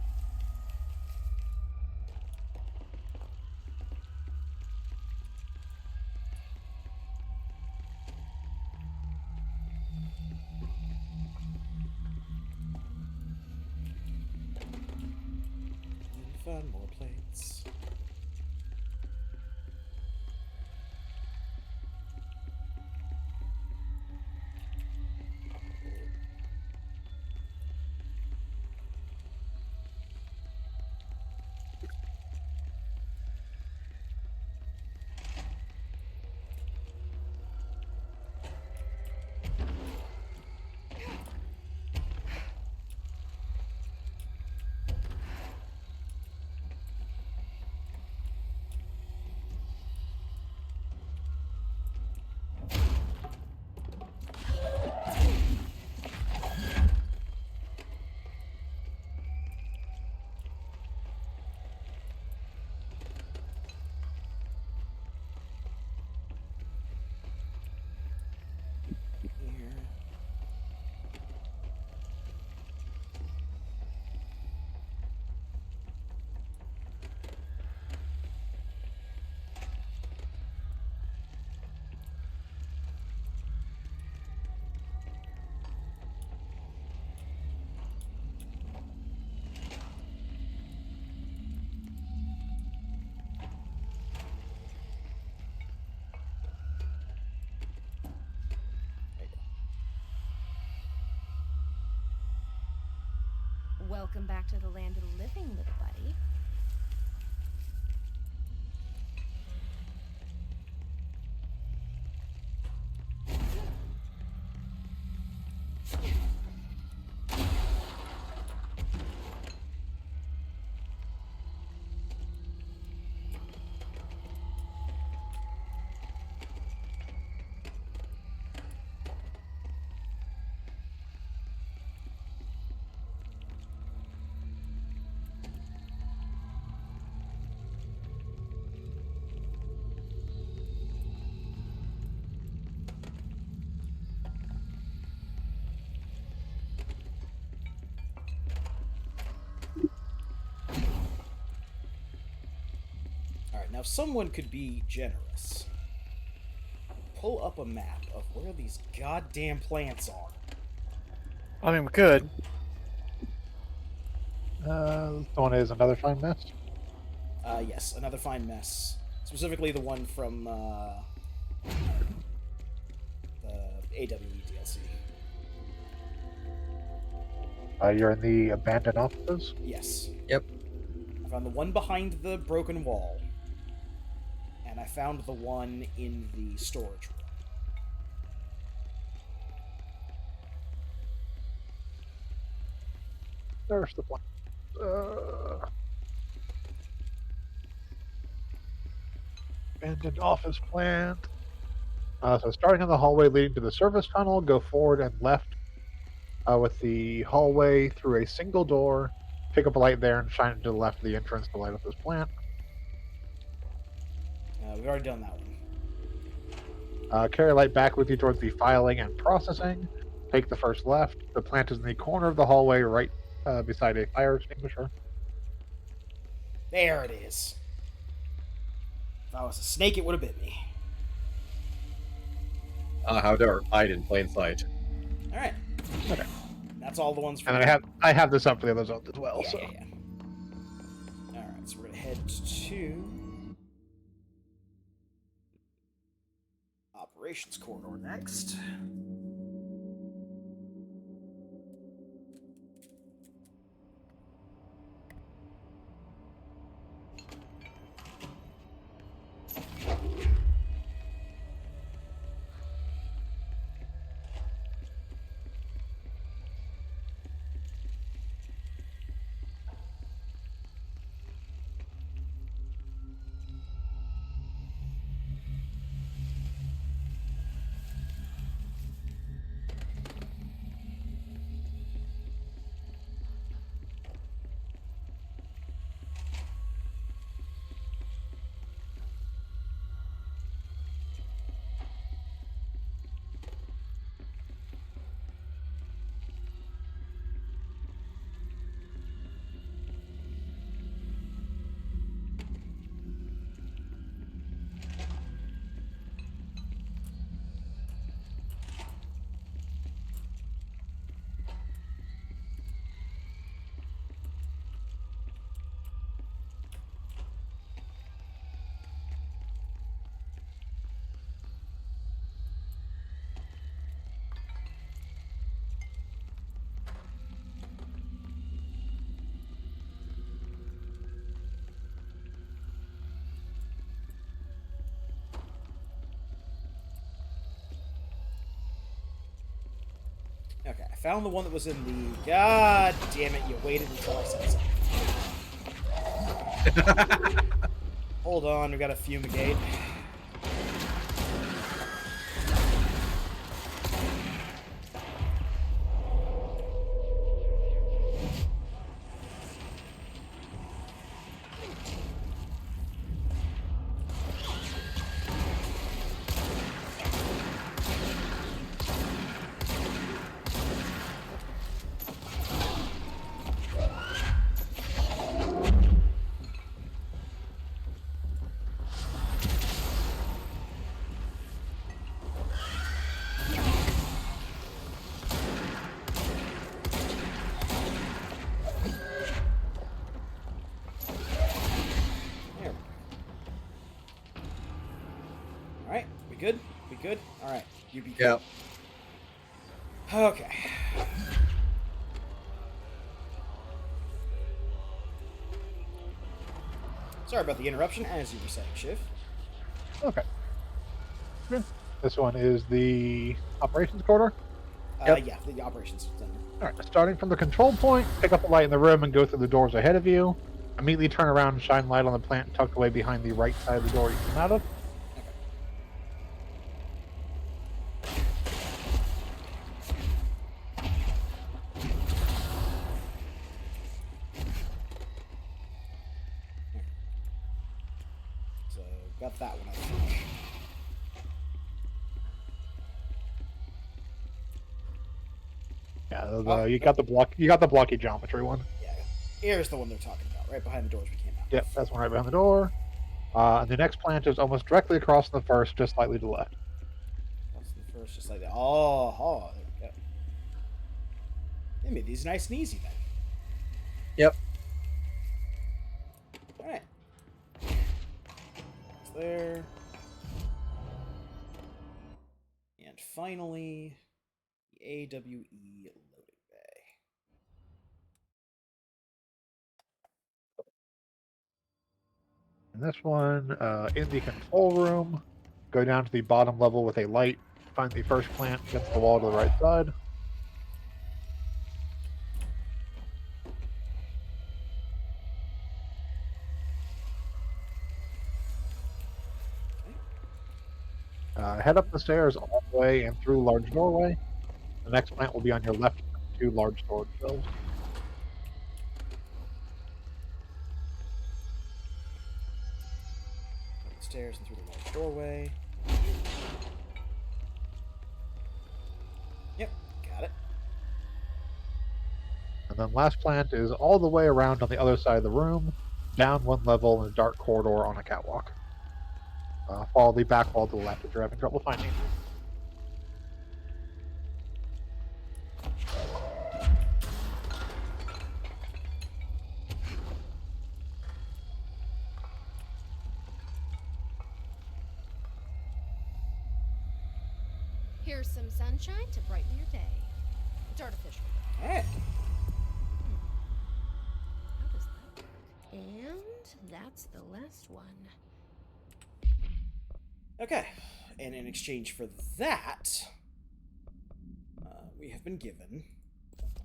Find more plates. Here. Welcome back to the land of the living, little buddy. Alright, now if someone could be generous, pull up a map of where these goddamn plants are. I mean, we could. This one is another fine mess. Yes, another fine mess. Specifically the one from, the AWE DLC. You're in the abandoned offices? Yes. Yep. I found the one behind the broken wall. And I found the one in the storage room. There's the one. Abandoned office plant. So starting in the hallway leading to the service tunnel, go forward and left with the hallway through a single door. Pick up a light there and shine it to the left of the entrance to light up this plant. We've already done that one. Carry a light back with you towards the filing and processing. Take the first left. The plant is in the corner of the hallway right beside a fire extinguisher. There it is. If I was a snake, it would have bit me. How dare hide in plain sight. Alright. Okay. That's all the ones from And I have this up for the other zones as well. Yeah, so. yeah. Alright, so we're gonna head to Operations Corridor next. found the one that was in the... God damn it, you waited until I said something. Hold on, we got to fumigate. Alright, we good? We good? Alright, you be good. Yeah. Okay. Sorry about the interruption, as you were saying, Shiv. Okay. Good. This one is the operations corridor. Yeah, the operations center. All right. Starting from the control point, pick up a light in the room and go through the doors ahead of you. Immediately turn around and shine light on the plant tucked away behind the right side of the door you come out of. So, got that one, I think. Yeah, you got the blocky geometry one. Yeah, here's the one they're talking about, right behind the doors we came out. Yep, that's one right behind the door. And the next plant is almost directly across from the first, just slightly to the left. That's the first, just like that. Oh, there we go. They made these nice and easy then. Yep. Alright. It's there. And finally, the AWE loading bay. And this one, in the control room, go down to the bottom level with a light, find the first plant against the wall to the right side. Head up the stairs all the way and through large doorway. The next plant will be on your left, 2 large storage shelves. Up the stairs and through the large doorway. Yep, got it. And then last plant is all the way around on the other side of the room, down 1 level in a dark corridor on a catwalk. Follow the back wall to the left if you're having trouble finding it. Here's some sunshine to brighten your day. It's artificial. Hey. How does that work? And that's the last one. Okay, and in exchange for that, we have been given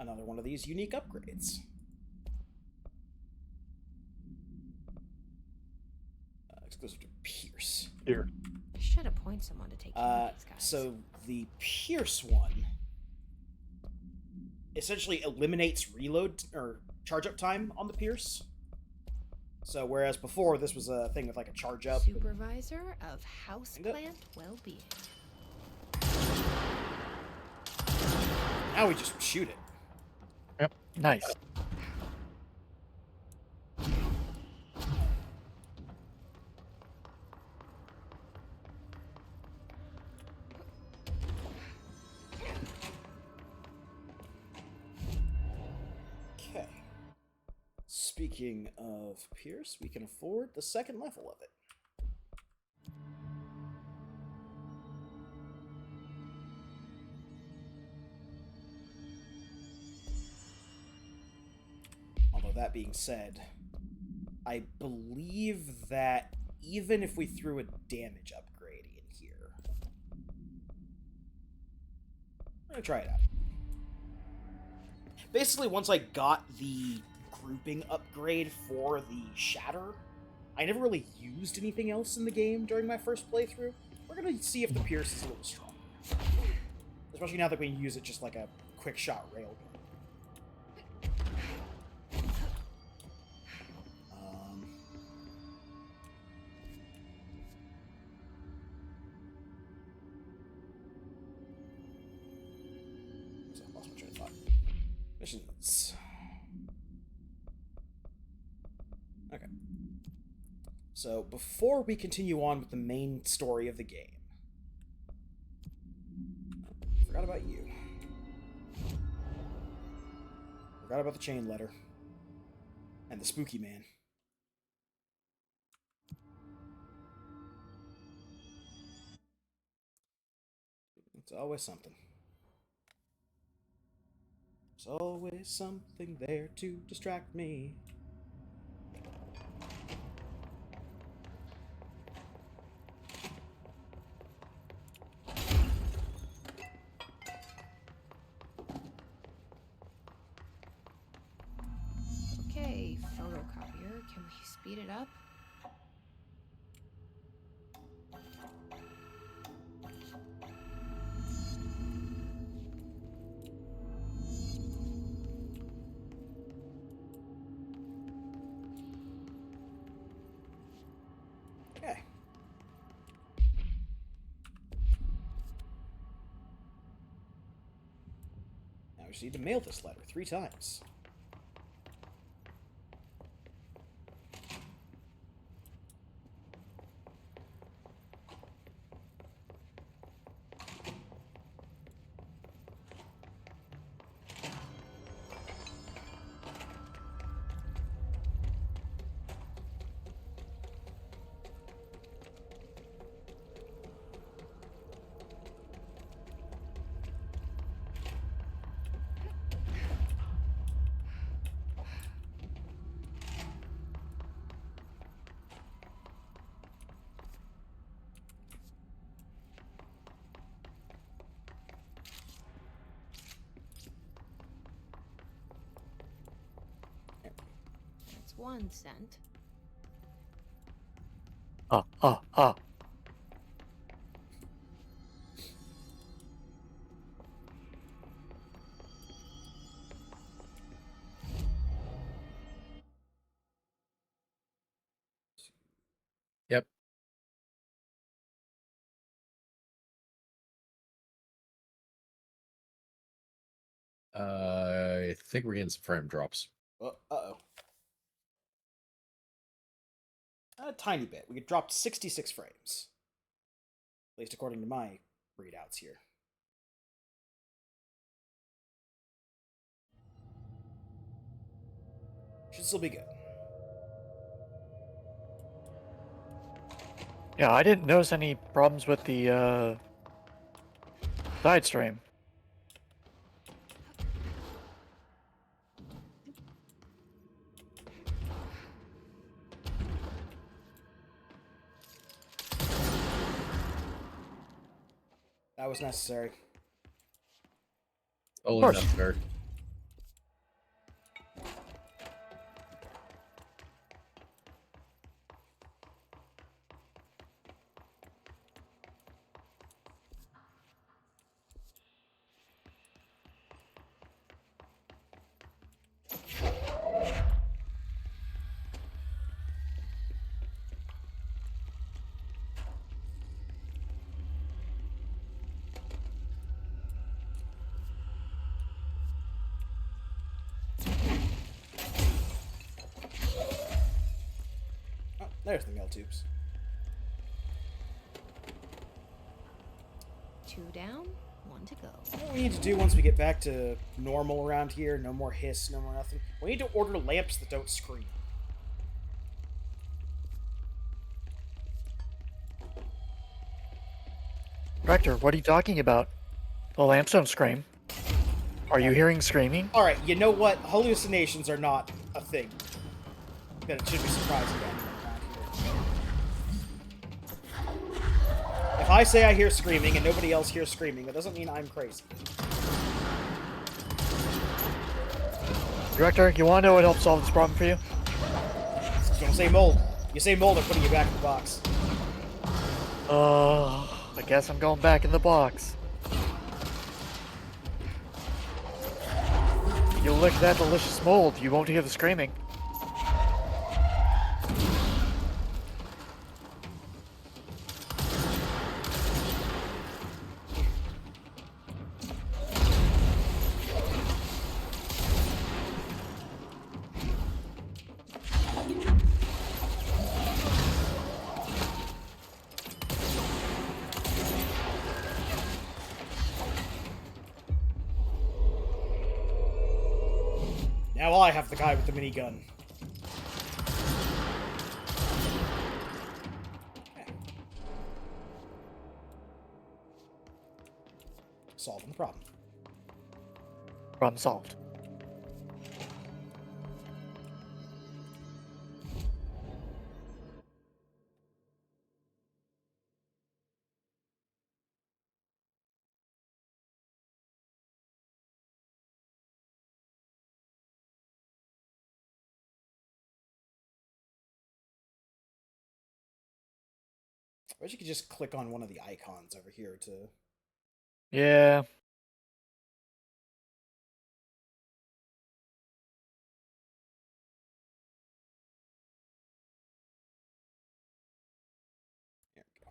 another one of these unique upgrades. Exclusive to Pierce. Here. I should appoint someone to take care of these guys. So the Pierce one essentially eliminates reload or charge up time on the Pierce. So whereas before this was a thing with like a charge up. Supervisor of houseplant well-being. Now we just shoot it. Yep. Nice. Okay. Speaking of Pierce, we can afford the second level of it. Although that being said, I believe that even if we threw a damage upgrade in here, we're gonna try it out. Basically, once I got the grouping upgrade for the Shatter, I never really used anything else in the game during my first playthrough. We're gonna see if the Pierce is a little stronger. Especially now that we can use it just like a quick shot railgun. So I lost my train of thought. Missions. Okay. So before we continue on with the main story of the game, forgot about you. Forgot about the chain letter. And the spooky man. It's always something. There's always something there to distract me. Okay, photocopier. Can we speed it up? Okay. Now we just need to mail this letter 3 times. That's 1 cent. Yep. I think we're getting some frame drops. Uh-oh. A tiny bit. We dropped 66 frames. At least according to my readouts here. Should still be good. Yeah, I didn't notice any problems with the side stream. That was necessary. Oh, course. necessary. Oh, there's the mail tubes. 2 down, 1 to go. What we need to do once we get back to normal around here, no more hiss, no more nothing, we need to order lamps that don't scream. Rector, what are you talking about? The lamps don't scream. Are you hearing screaming? Alright, you know what? Hallucinations are not a thing that it should be surprising to anyone around here. If I say I hear screaming and nobody else hears screaming, that doesn't mean I'm crazy. Director, you want to know what helps solve this problem for you? Don't say mold. You say mold, I'm putting you back in the box. I guess I'm going back in the box. You lick that delicious mold, you won't hear the screaming. Now I have the guy with the minigun. Solving the problem. Problem solved. I wish you could just click on one of the icons over here to... Yeah. There we go.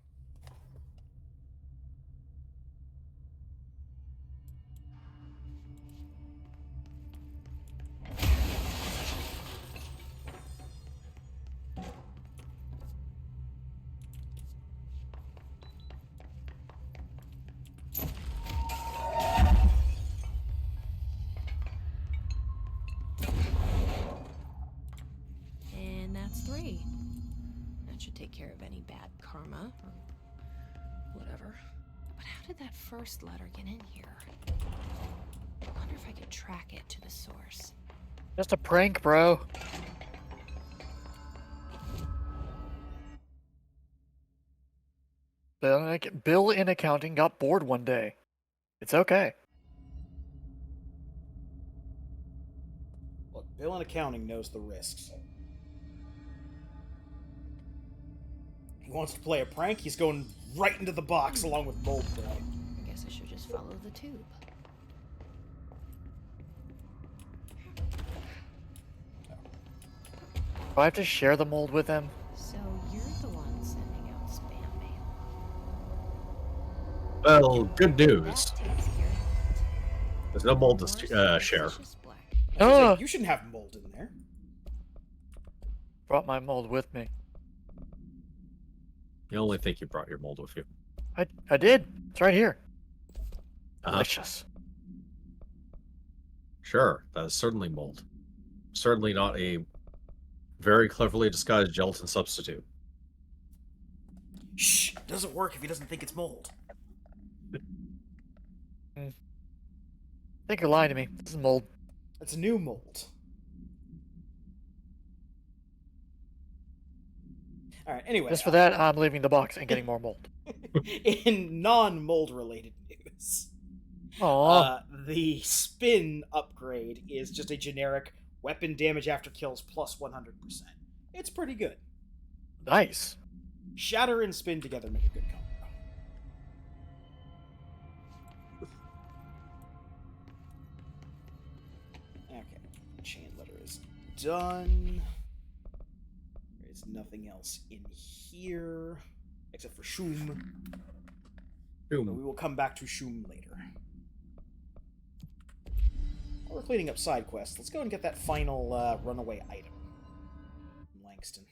And that's 3. That should take care of any bad karma or whatever. But how did that first letter get in here? I wonder if I could track it to the source. Just a prank, bro. Bill in accounting got bored one day. It's okay. Look, Bill in accounting knows the risks. He wants to play a prank, he's going right into the box along with Mold Boy. I guess I should just follow the tube. Do I have to share the mold with him? So you're the one sending out spam mail. Well, good news. That takes care of it. There's no mold More to share. suspicious black. I was Ah! like, you shouldn't have Mold in there. Brought my mold with me. You only think you brought your mold with you. I did. It's right here. Uh-huh. Delicious. Sure, that is certainly mold. Certainly not a very cleverly disguised gelatin substitute. Shh! It doesn't work if he doesn't think it's Mold. I think you're lying to me. This is mold. It's new Mold. Alright, anyway. Just for that, I'm leaving the box and getting more mold. In non-Mold related news, Aww. the spin upgrade is just a generic weapon damage after kills plus 100%. It's pretty good. Nice. Shatter and spin together make a good combo. Okay, chain letter is done. There's nothing else in here except for Shum. But we will come back to Shum later. While we're cleaning up side quests, let's go and get that final runaway item from Langston.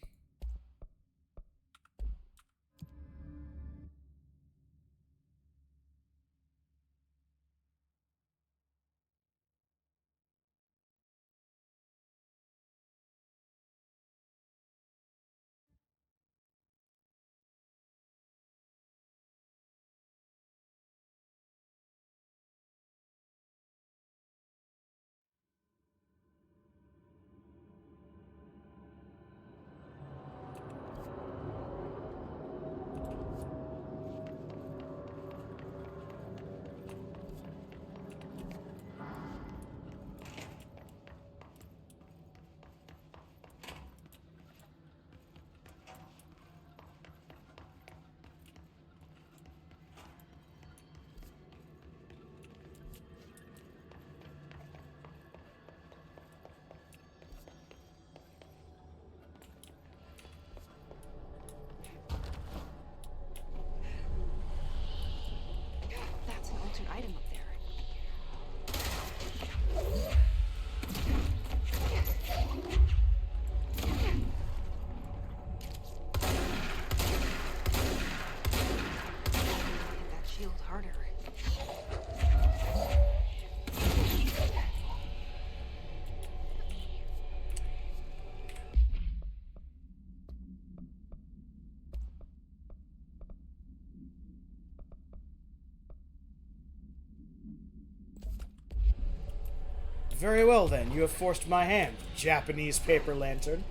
Very well then, you have forced my hand, Japanese paper lantern.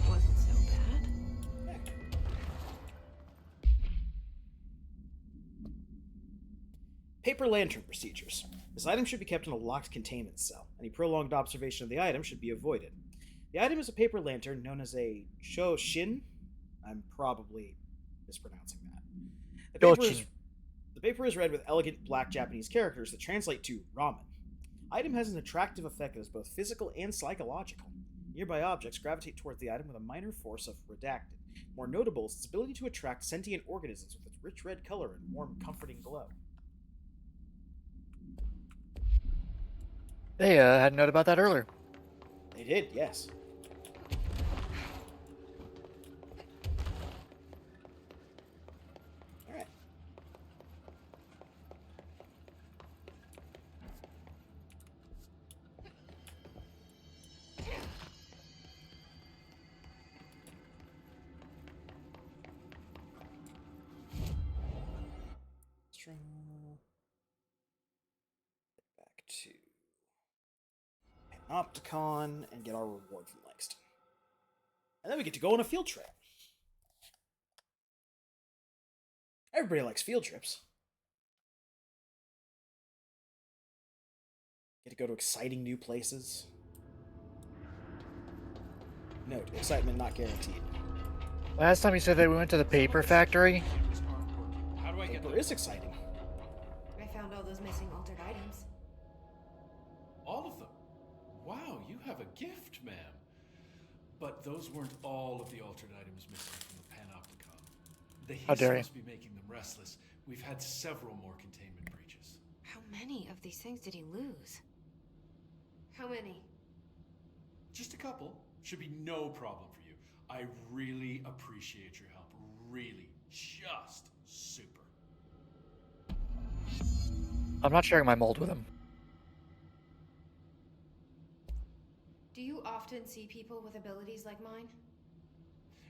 Wasn't so bad. Paper lantern procedures. This item should be kept in a locked containment cell. Any prolonged observation of the item should be avoided. The item is a paper lantern known as a shoshin. I'm probably mispronouncing that. The paper is red with elegant black Japanese characters that translate to ramen. Item has an attractive effect that is both physical and psychological. Nearby objects gravitate towards the item with a minor force of redacted. More notable is its ability to attract sentient organisms with its rich red color and warm, comforting glow. They had a note about that earlier. They did, yes. Alright. Back to Panopticon and get our reward from Langston. And then we get to go on a field trip. Everybody likes field trips. Get to go to exciting new places. Note, excitement not guaranteed. Last time you said that we went to the paper factory. How do I get Paper is exciting. I found all those missing altered items. all of them? Wow, you have a gift, ma'am. But those weren't all of the altered items missing from the Panopticon. The How haste dare you. must be making them restless. We've had several more containment breaches. How many of these things did he lose? How many? Just a couple. Should be no problem for you. I really appreciate your help. Really. Just super. I'm not sharing my mold with him. Do you often see people with abilities like mine?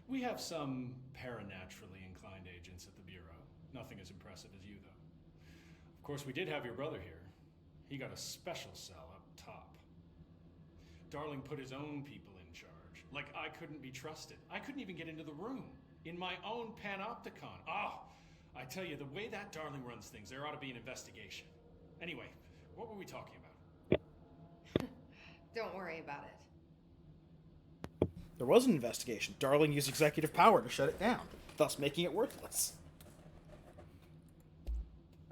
We have some paranaturally inclined agents at the Bureau. Nothing as impressive as you, though. Of course, we did have your brother here. He got a special cell up top. Darling put his own people in charge. Like I couldn't be trusted. I couldn't even get into the room. In my own Panopticon. Oh, I tell you, the way that Darling runs things, there ought to be an investigation. Anyway, what were we talking about? Don't worry about it. There was an investigation. Darling used executive power to shut it down, thus making it worthless.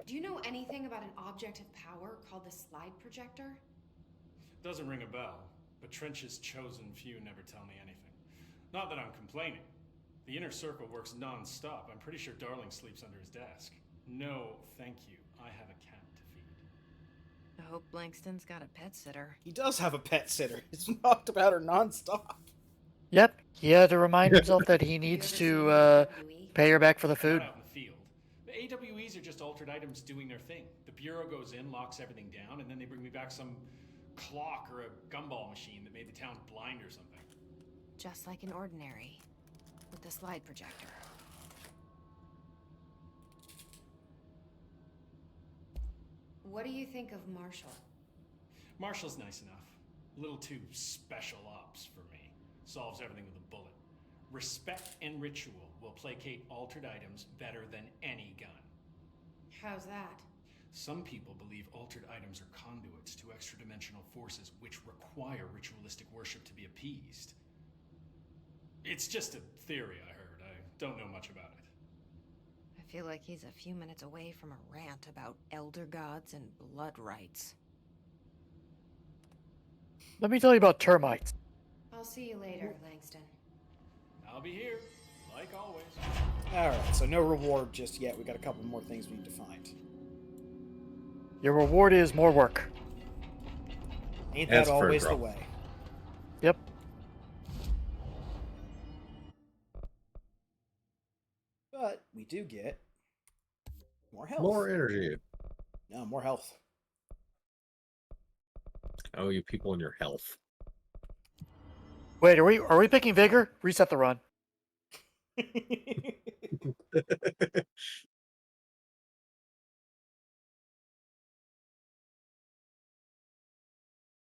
Do you know anything about an object of power called the slide projector? Doesn't ring a bell, but Trench's chosen few never tell me anything. Not that I'm complaining. The inner circle works non-stop. I'm pretty sure Darling sleeps under his desk. No, thank you. I have a cat to feed. I hope Langston's got a pet sitter. He does have a pet sitter. He's talked about her nonstop. Yep, he had to remind himself that he needs to pay her back for the food. Out in the field. The AWEs are just altered items doing their thing. The Bureau goes in, locks everything down, and then they bring me back some clock or a gumball machine that made the town blind or something. Just like an ordinary, with the slide projector. What do you think of Marshall? Marshall's nice enough. A little too special ops for me. Solves everything with a bullet. Respect and ritual will placate altered items better than any gun. How's that? Some people believe altered items are conduits to extra-dimensional forces which require ritualistic worship to be appeased. It's just a theory I heard. I don't know much about it. I feel like he's a few minutes away from a rant about elder gods and blood rites. Let me tell you about termites. I'll see you later, Langston. I'll be here, like always. Alright, so no reward just yet. We got a couple more things we need to find. Your reward is more work. Ain't That's that fair, always bro. the way? Yep. But we do get more health. More energy. No, more health. Oh, you people and your health. Wait, are we picking Vigor? Reset the run. All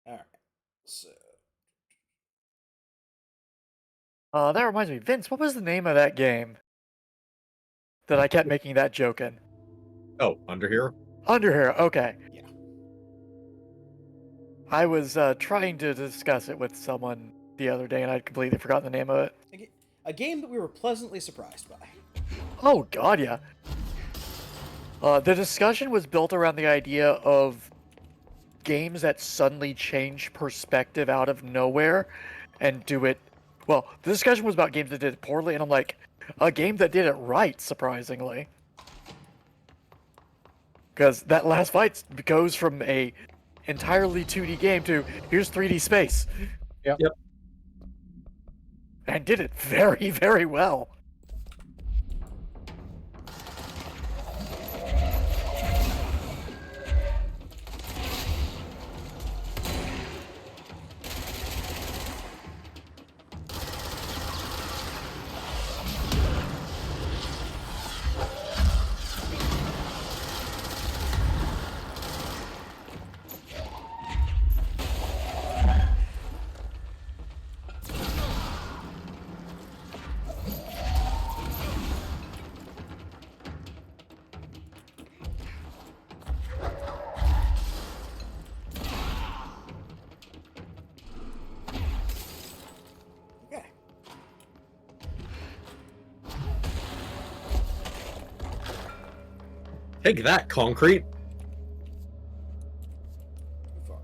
right. So That reminds me, Vince, what was the name of that game that I kept making that joke in? Oh, Under Hero? Under Hero, okay. Yeah. I was trying to discuss it with someone the other day, and I'd completely forgotten the name of it. a game that we were pleasantly surprised by. Oh, God, yeah. The discussion was built around the idea of games that suddenly change perspective out of nowhere and do it... Well, the discussion was about games that did it poorly, and I'm like, a game that did it right, surprisingly. Because that last fight goes from a entirely 2D game to, here's 3D space. Yep. And did it very, very well. Okay. Take that, concrete. Too far.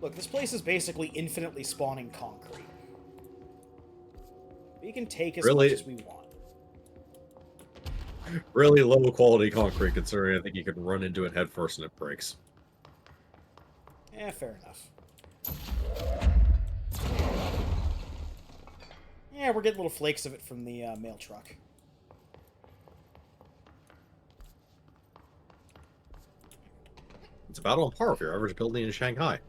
Look, this place is basically infinitely spawning concrete. We can take as Really? much as we want. Really low quality concrete, considering I think you can run into it headfirst and it breaks. Yeah, fair enough. Yeah, we're getting little flakes of it from the mail truck. It's about on par with your average building in Shanghai.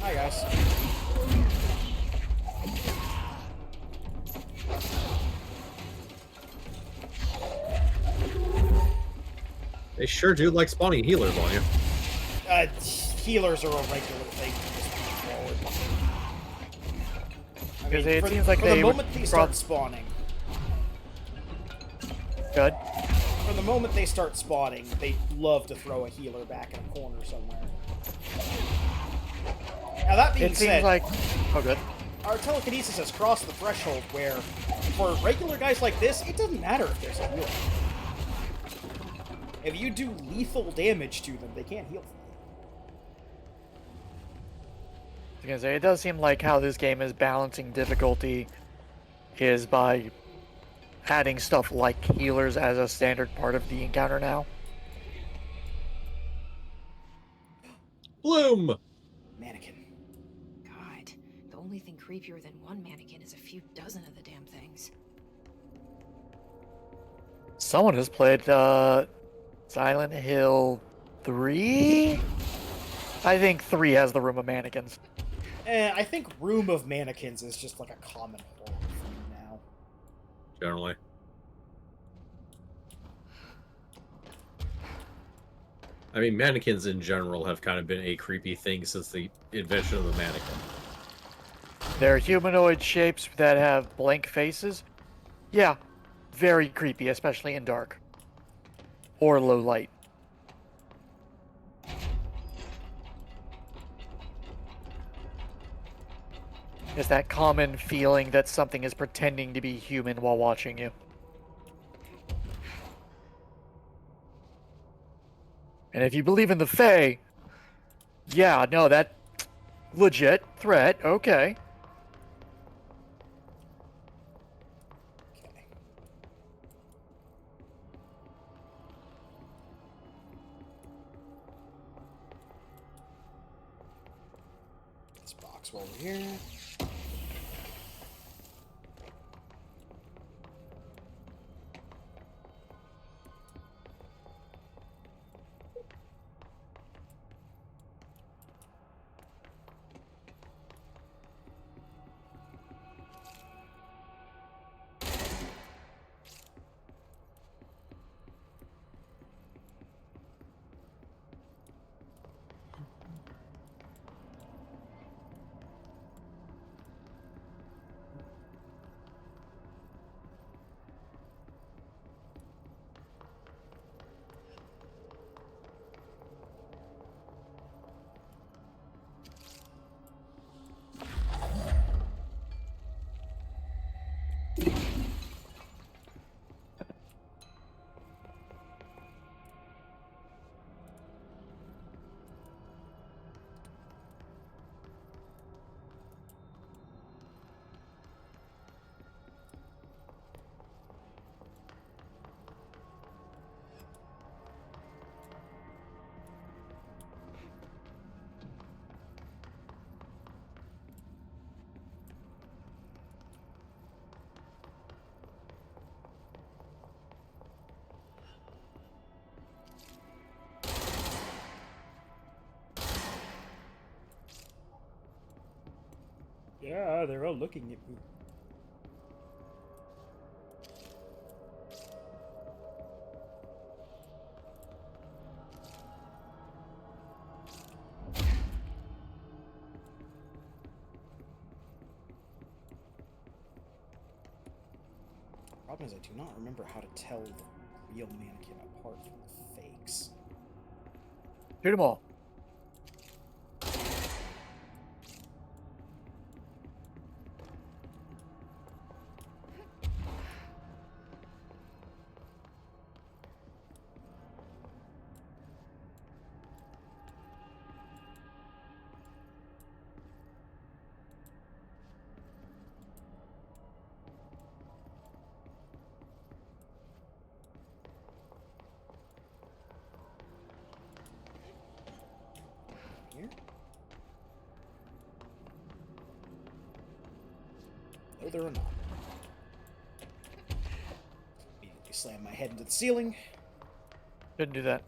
Hi, guys. They sure do like spawning healers on you. Healers are a regular thing from this point forward. I mean, It seems like from the they moment they would start spawning, Good. from the moment they start spawning, they love to throw a healer back in a corner somewhere. Now that being It seems said, like... Oh, good. our telekinesis has crossed the threshold where, for regular guys like this, it doesn't matter if there's a healer. If you do lethal damage to them, they can't heal. I was gonna say, it does seem like how this game is balancing difficulty is by adding stuff like healers as a standard part of the encounter now. Bloom! Mannequin. God, the only thing creepier than one mannequin is a few dozen of the damn things. Someone has played Silent Hill 3? I think 3 has the Room of Mannequins. I think Room of Mannequins is just like a common horror thing now. Generally. I mean, mannequins in general have kind of been a creepy thing since the invention of the mannequin. They're humanoid shapes that have blank faces. Yeah, very creepy, especially in dark. Or low light. It's that common feeling that something is pretending to be human while watching you. And if you believe in the Fae, yeah, no, that legit threat, okay. Okay. This box while we're here. Yeah, they're all looking at me. Problem is, I do not remember how to tell the real mannequin apart from the fakes. Shoot them all. Here? No, there are not. Immediately slam my head into the ceiling. Didn't do that.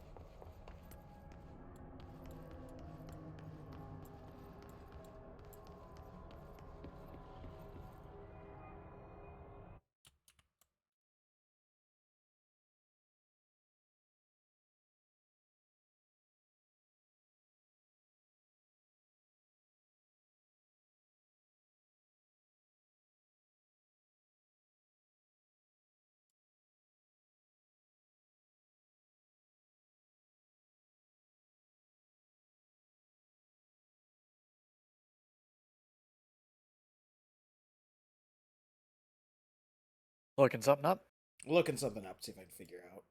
Looking something up? Looking something up, see if I can figure out.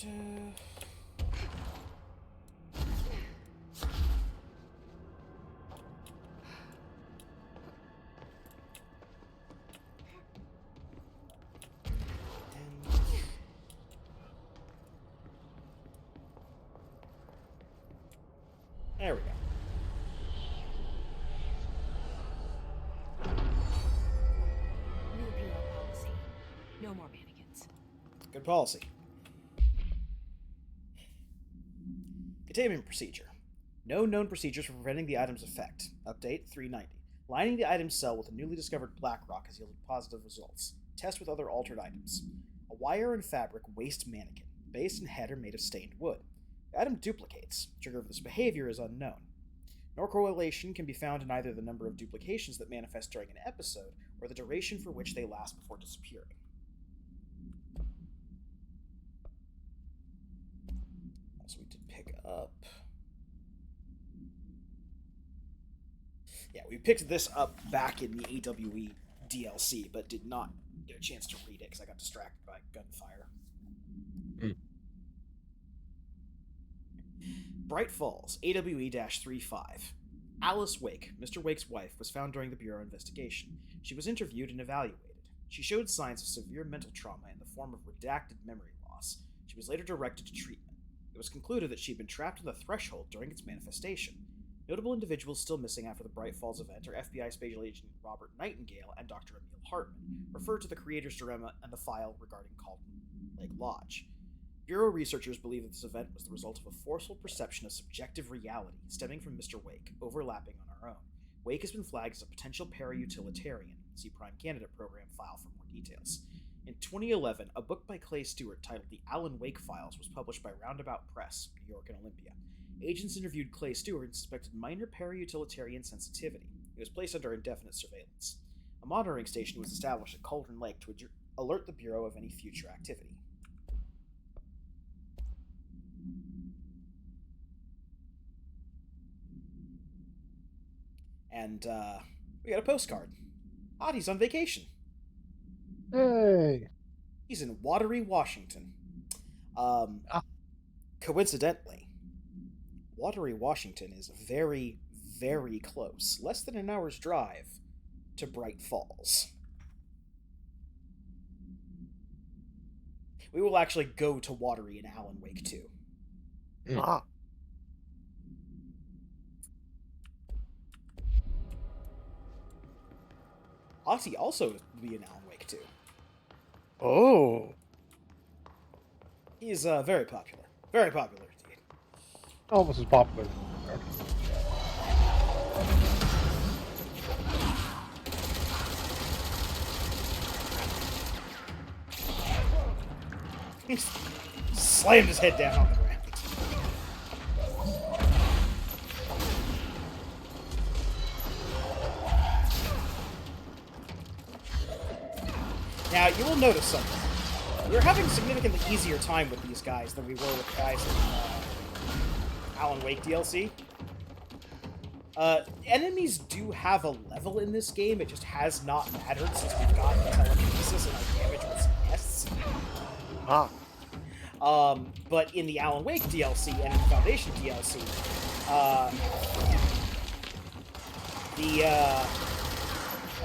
Okay. There we go. New bureau policy. No more mannequins. Good policy. Containment procedure. No known procedures for preventing the item's effect. Update 390. Lining the item cell with a newly discovered black rock has yielded positive results. Test with other altered items. A wire and fabric waist mannequin. Base and head are made of stained wood. The item duplicates. Trigger of this behavior is unknown. No correlation can be found in either the number of duplications that manifest during an episode or the duration for which they last before disappearing. Also, we did pick up... Yeah, we picked this up back in the AWE DLC, but did not get a chance to read it because I got distracted by gunfire. Bright Falls, AWE-35. Alice Wake, Mr. Wake's wife, was found during the Bureau investigation. She was interviewed and evaluated. She showed signs of severe mental trauma in the form of redacted memory loss. She was later directed to treatment. It was concluded that she had been trapped in the threshold during its manifestation. Notable individuals still missing after the Bright Falls event are FBI Special Agent Robert Nightingale and Dr. Emil Hartman, referred to the Creator's Dilemma and the file regarding Calton Lake Lodge. Bureau researchers believe that this event was the result of a forceful perception of subjective reality stemming from Mr. Wake, overlapping on our own. Wake has been flagged as a potential para-utilitarian. See Prime Candidate Program file for more details. In 2011, a book by Clay Stewart titled The Alan Wake Files was published by Roundabout Press, New York and Olympia. Agents interviewed Clay Stewart and suspected minor para-utilitarian sensitivity. He was placed under indefinite surveillance. A monitoring station was established at Cauldron Lake to alert the Bureau of any future activity. And, we got a postcard. Audie's on vacation. Hey! He's in Watery, Washington. Coincidentally, Watery, Washington is very, very close. Less than an hour's drive to Bright Falls. We will actually go to Watery in Alan Wake 2. Ah. Ozzy also will be in Alan Wake 2. Oh. He's very popular. Very popular indeed. Almost as popular. He slammed his head down on the ground. Now, you will notice something. We're having significantly easier time with these guys than we were with guys in Alan Wake DLC. Enemies do have a level in this game, it just has not mattered since we've gotten telekinesis and our damage was S. But in the Alan Wake DLC and in the Foundation DLC, the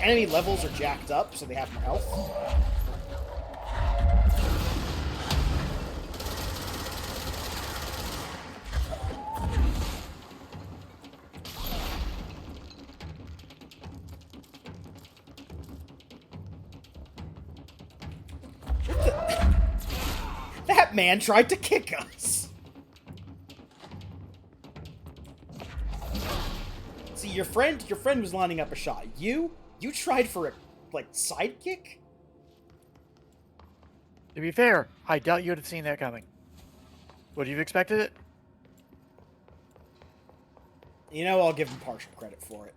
enemy levels are jacked up, so they have more health. That man tried to kick us! See, your friend was lining up a shot. You tried for a, sidekick? To be fair, I doubt you would have seen that coming. Would you have expected it? You know, I'll give him partial credit for it.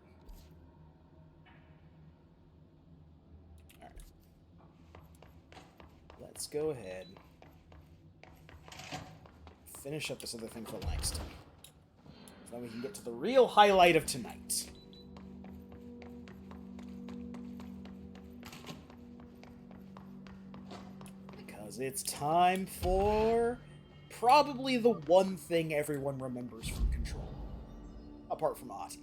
Alright. Let's go ahead. Finish up this other thing for Langston. So then we can get to the real highlight of tonight. Because it's time for probably the one thing everyone remembers from Control. Apart from Ozzy.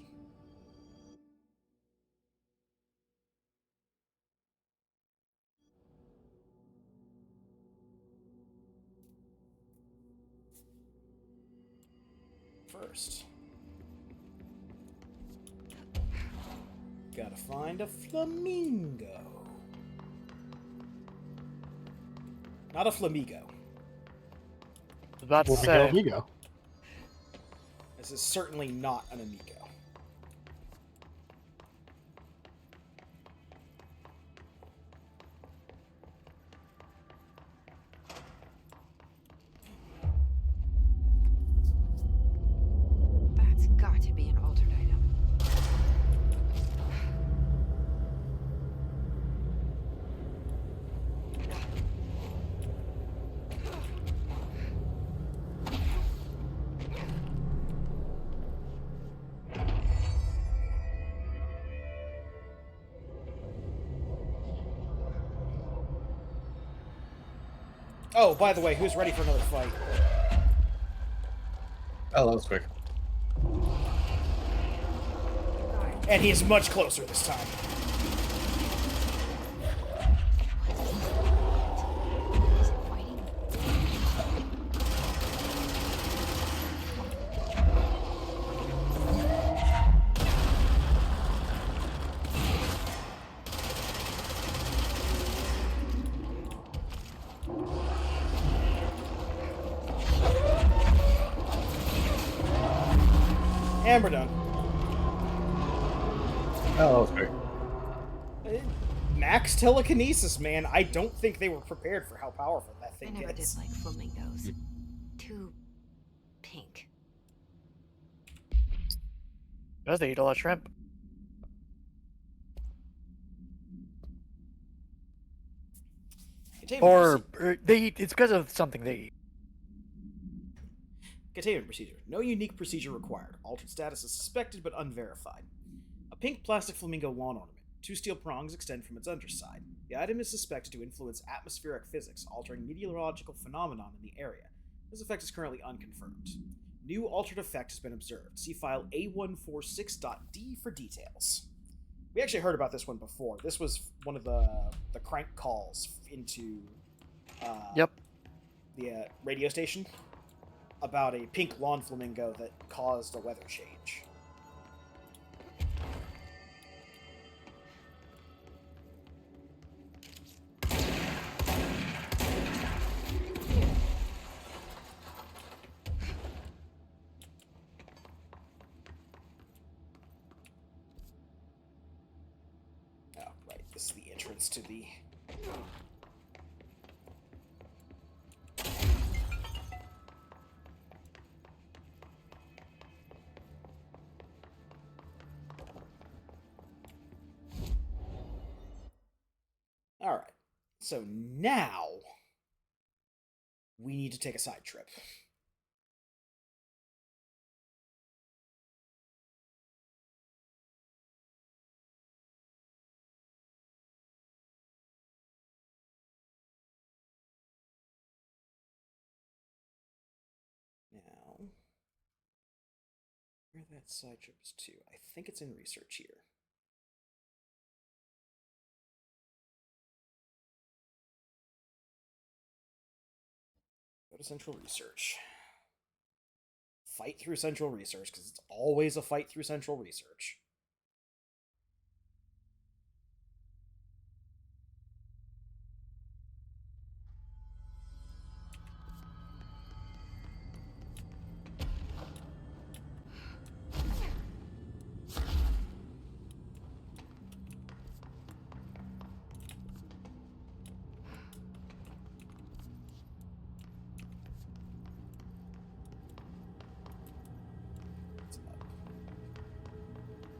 First, gotta find a flamingo. Not a flamigo. I was about to say. Amigo. This is certainly not an amigo. That's got to be an altered item. Oh, by the way, who's ready for another fight? Oh, that was quick. And he is much closer this time. And we're done. Oh, that was quick. Max telekinesis, man. I don't think they were prepared for how powerful that I thing never did gets. like flamingos. Too pink. Because they eat a lot of shrimp. Or they eat, it's because of something they eat. Containment procedure. No unique procedure required. Altered status is suspected but unverified. A pink plastic flamingo lawn ornament. 2 steel prongs extend from its underside. The item is suspected to influence atmospheric physics, altering meteorological phenomenon in the area. This effect is currently unconfirmed. New altered effect has been observed. See file A146.D for details. We actually heard about this one before. This was one of the crank calls into the radio station about a pink lawn flamingo that caused a weather change. Oh, right. This is the entrance to the... Alright, so now we need to take a side trip. Now, where that side trip is to? I think it's in research here. Go to Central Research. Fight through Central Research, because it's always a fight through Central Research.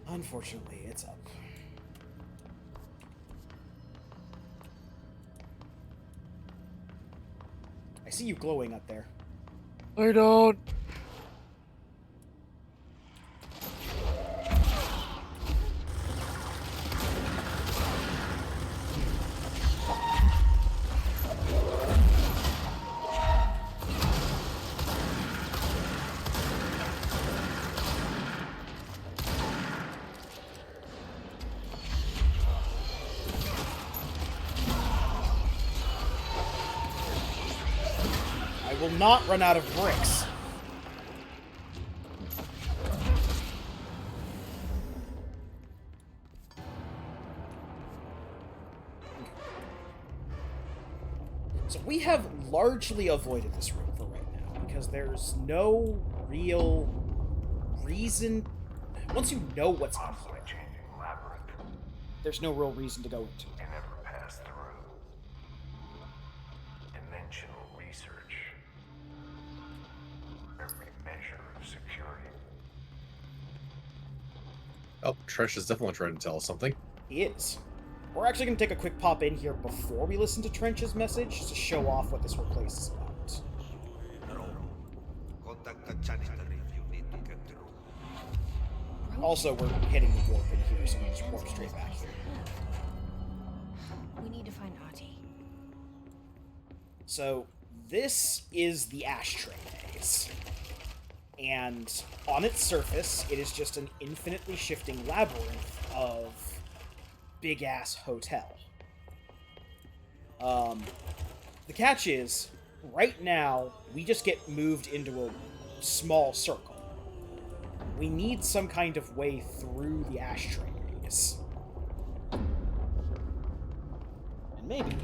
Unfortunately, it's up. I see you glowing up there. I don't. I will not run out of bricks. So we have largely avoided this room for right now, because there's no real reason... Once you know what's in here, there's no real reason to go into it. Oh, Trench is definitely trying to tell us something. He is. We're actually going to take a quick pop in here before we listen to Trench's message, just to show off what this whole place is about. Also, we're hitting the warp in here, so we just warp straight back here. We need to find Ahti. So, this is the ashtray maze. And on its surface, it is just an infinitely shifting labyrinth of big-ass hotel. The catch is, right now, we just get moved into a small circle. We need some kind of way through the ashtray maze. And maybe...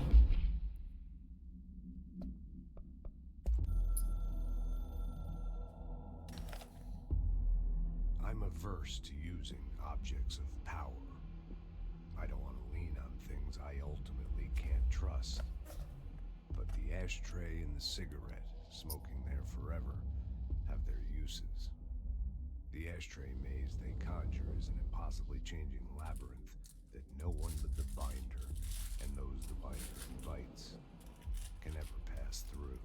I'm averse to using objects of power. I don't want to lean on things I ultimately can't trust. But the ashtray and the cigarette, smoking there forever, have their uses. The ashtray maze they conjure is an impossibly changing labyrinth that no one but the binder, and those the binder invites, can ever pass through.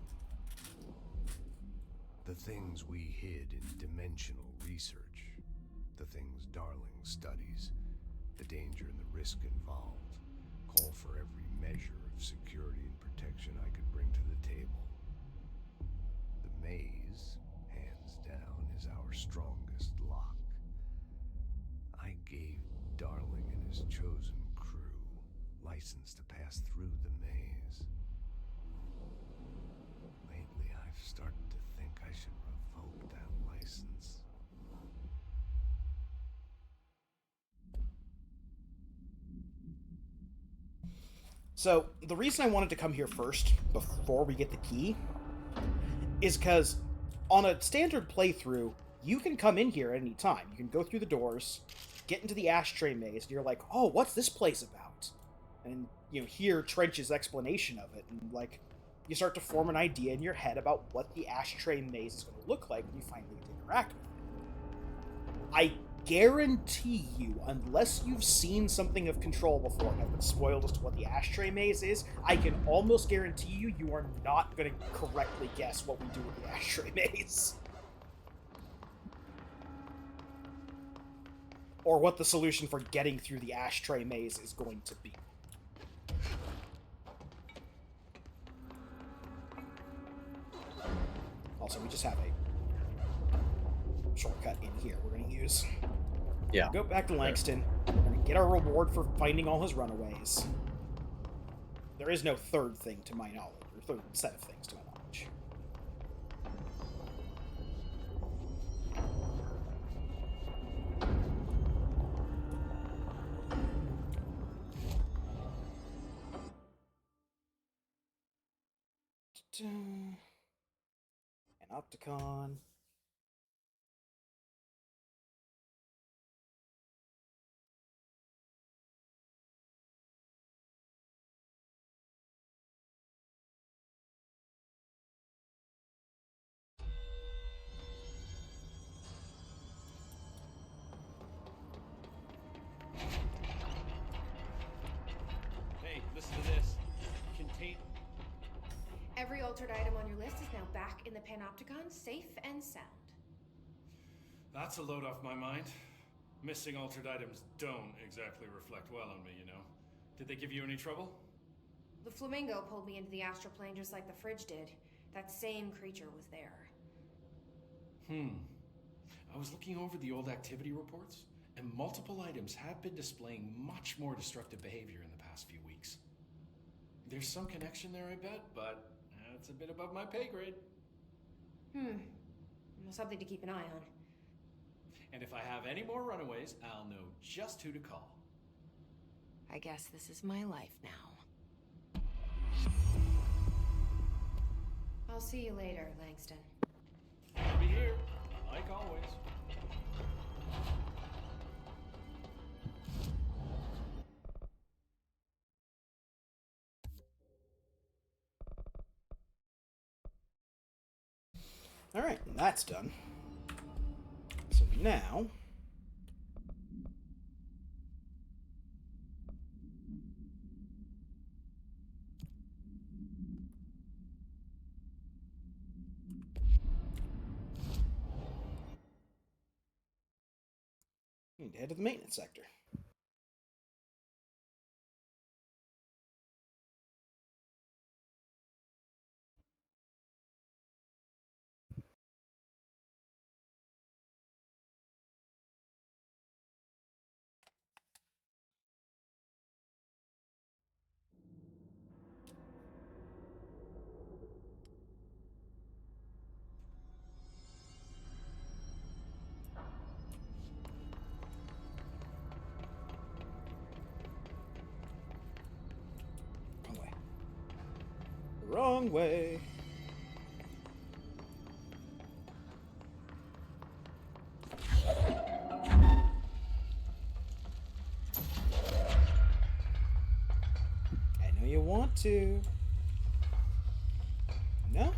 The things we hid in dimensional research, the things Darling studies, the danger and the risk involved, call for every measure of security and protection I could bring to the table. The maze, hands down, is our strongest lock. I gave Darling and his chosen crew license to pass through the maze. Lately, I've started to think I should revoke that license. So, the reason I wanted to come here first, before we get the key, is because on a standard playthrough, you can come in here at any time. You can go through the doors, get into the ashtray maze, and you're like, oh, what's this place about? And, you know, hear Trench's explanation of it, and, like, you start to form an idea in your head about what the ashtray maze is going to look like when you finally get to interact with it. I guarantee you, unless you've seen something of Control before and have been spoiled as to what the ashtray maze is, I can almost guarantee you are not going to correctly guess what we do with the ashtray maze. Or what the solution for getting through the ashtray maze is going to be. Also, we just have a shortcut in here we're going to use. Yeah. Go back to Langston. We're going to get our reward for finding all his runaways. There is no third thing to my knowledge, or third set of things to my knowledge. Panopticon. Hey, listen to this. Contain. Every altered item on your list is now back in the Panopticon, safe and sound. That's a load off my mind. Missing altered items don't exactly reflect well on me, you know. Did they give you any trouble? The flamingo pulled me into the astral plane just like the fridge did. That same creature was there. I was looking over the old activity reports, and multiple items have been displaying much more destructive behavior in the past few weeks. There's some connection there, I bet, but it's a bit above my pay grade. Something to keep an eye on. And if I have any more runaways, I'll know just who to call. I guess this is my life now. I'll see you later, Langston. I'll be here, like always. Alright, that's done. So now... we need to head to the maintenance sector. Wrong way. I know you want to. No?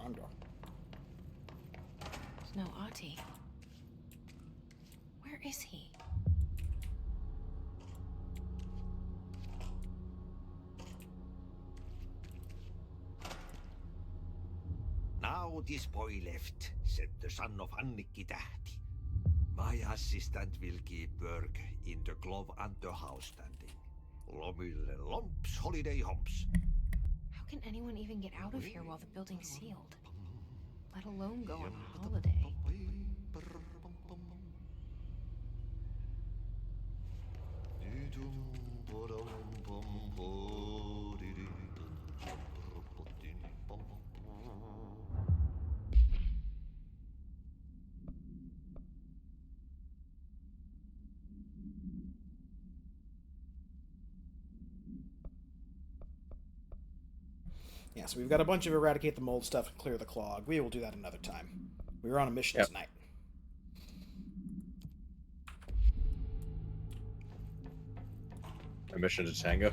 Wrong door. There's no Ahti. Where is he? Now this boy left, said the son of Annikki Tähti. My assistant will keep work in the glove and the house standing. Lomille lomps, holiday humps. How can anyone even get out of here while the building's sealed? Let alone go on a holiday. Yeah, so we've got a bunch of eradicate the mold stuff and clear the clog. We will do that another time. We were on a mission tonight. A mission to Tango.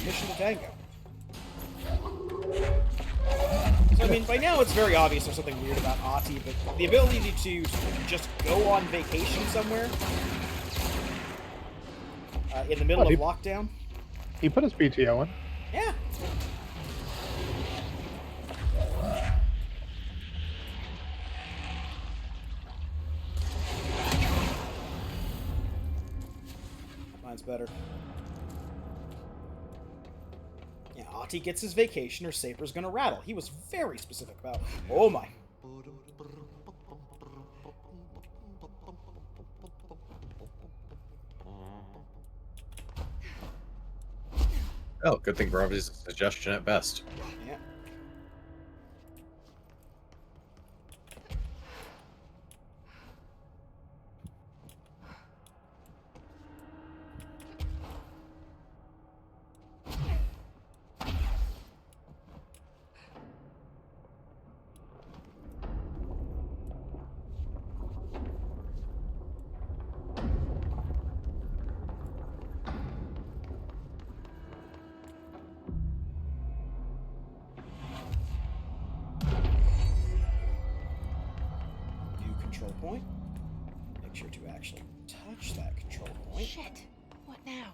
Mission to Tango. So, I mean, by now it's very obvious there's something weird about Ahti, but the ability to just go on vacation somewhere in the middle of lockdown. He put his PTO in. Yeah. Mine's better. Yeah, Ahti gets his vacation or Saber's gonna rattle. He was very specific about, oh my. Oh, good thing Bravi's a suggestion at best. Yeah. Control point. Make sure to actually touch that control point. Shit! What now?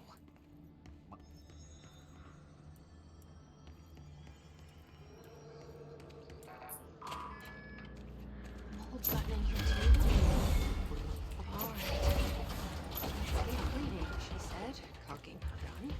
Mold's gotten in here too. Alright. Let's get bleeding, she said, cocking her gun.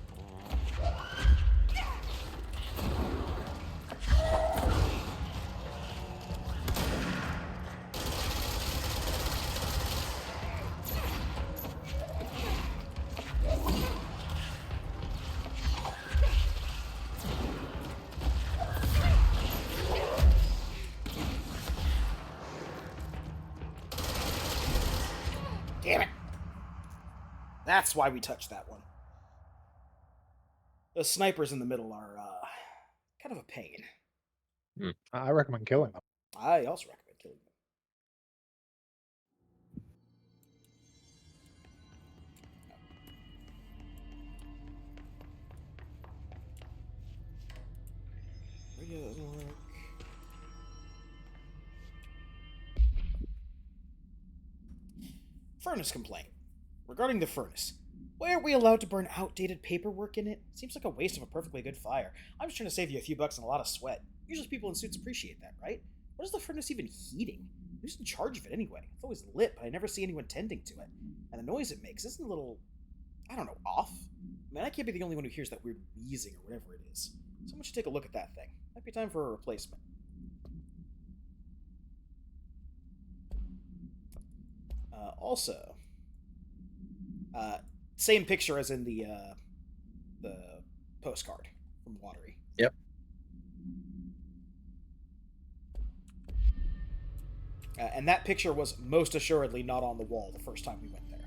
Damn it! That's why we touched that one. The snipers in the middle are kind of a pain. I recommend killing them. I also recommend killing them. Radio doesn't work. Furnace complaint. Regarding the furnace, why aren't we allowed to burn outdated paperwork in it? Seems like a waste of a perfectly good fire. I'm just trying to save you a few bucks and a lot of sweat. Usually people in suits appreciate that, right? What is the furnace even heating? Who's in charge of it anyway? It's always lit, but I never see anyone tending to it. And the noise it makes isn't a little, I don't know, off? I mean, I can't be the only one who hears that weird wheezing or whatever it is. Someone should take a look at that thing. Might be time for a replacement. Also, same picture as in the postcard from Watery. Yep. And that picture was most assuredly not on the wall the first time we went there.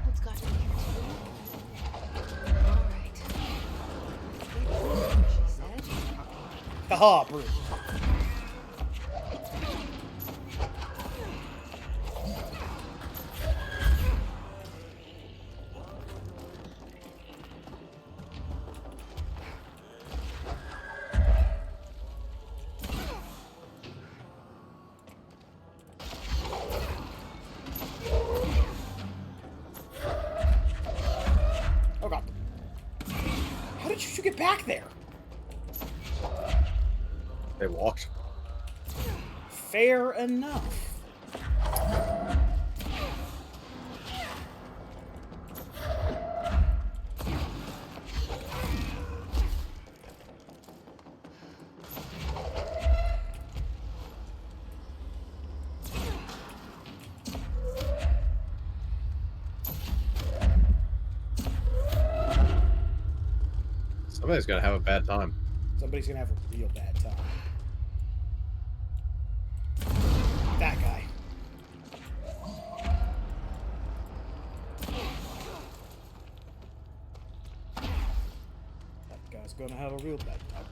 What's got in here too? Alright. She said. Haha, Brew. Oh god. How did you two get back there? They walked. Fair enough. Somebody's gonna have a bad time. Somebody's gonna have a real bad time. That guy. That guy's gonna have a real bad time.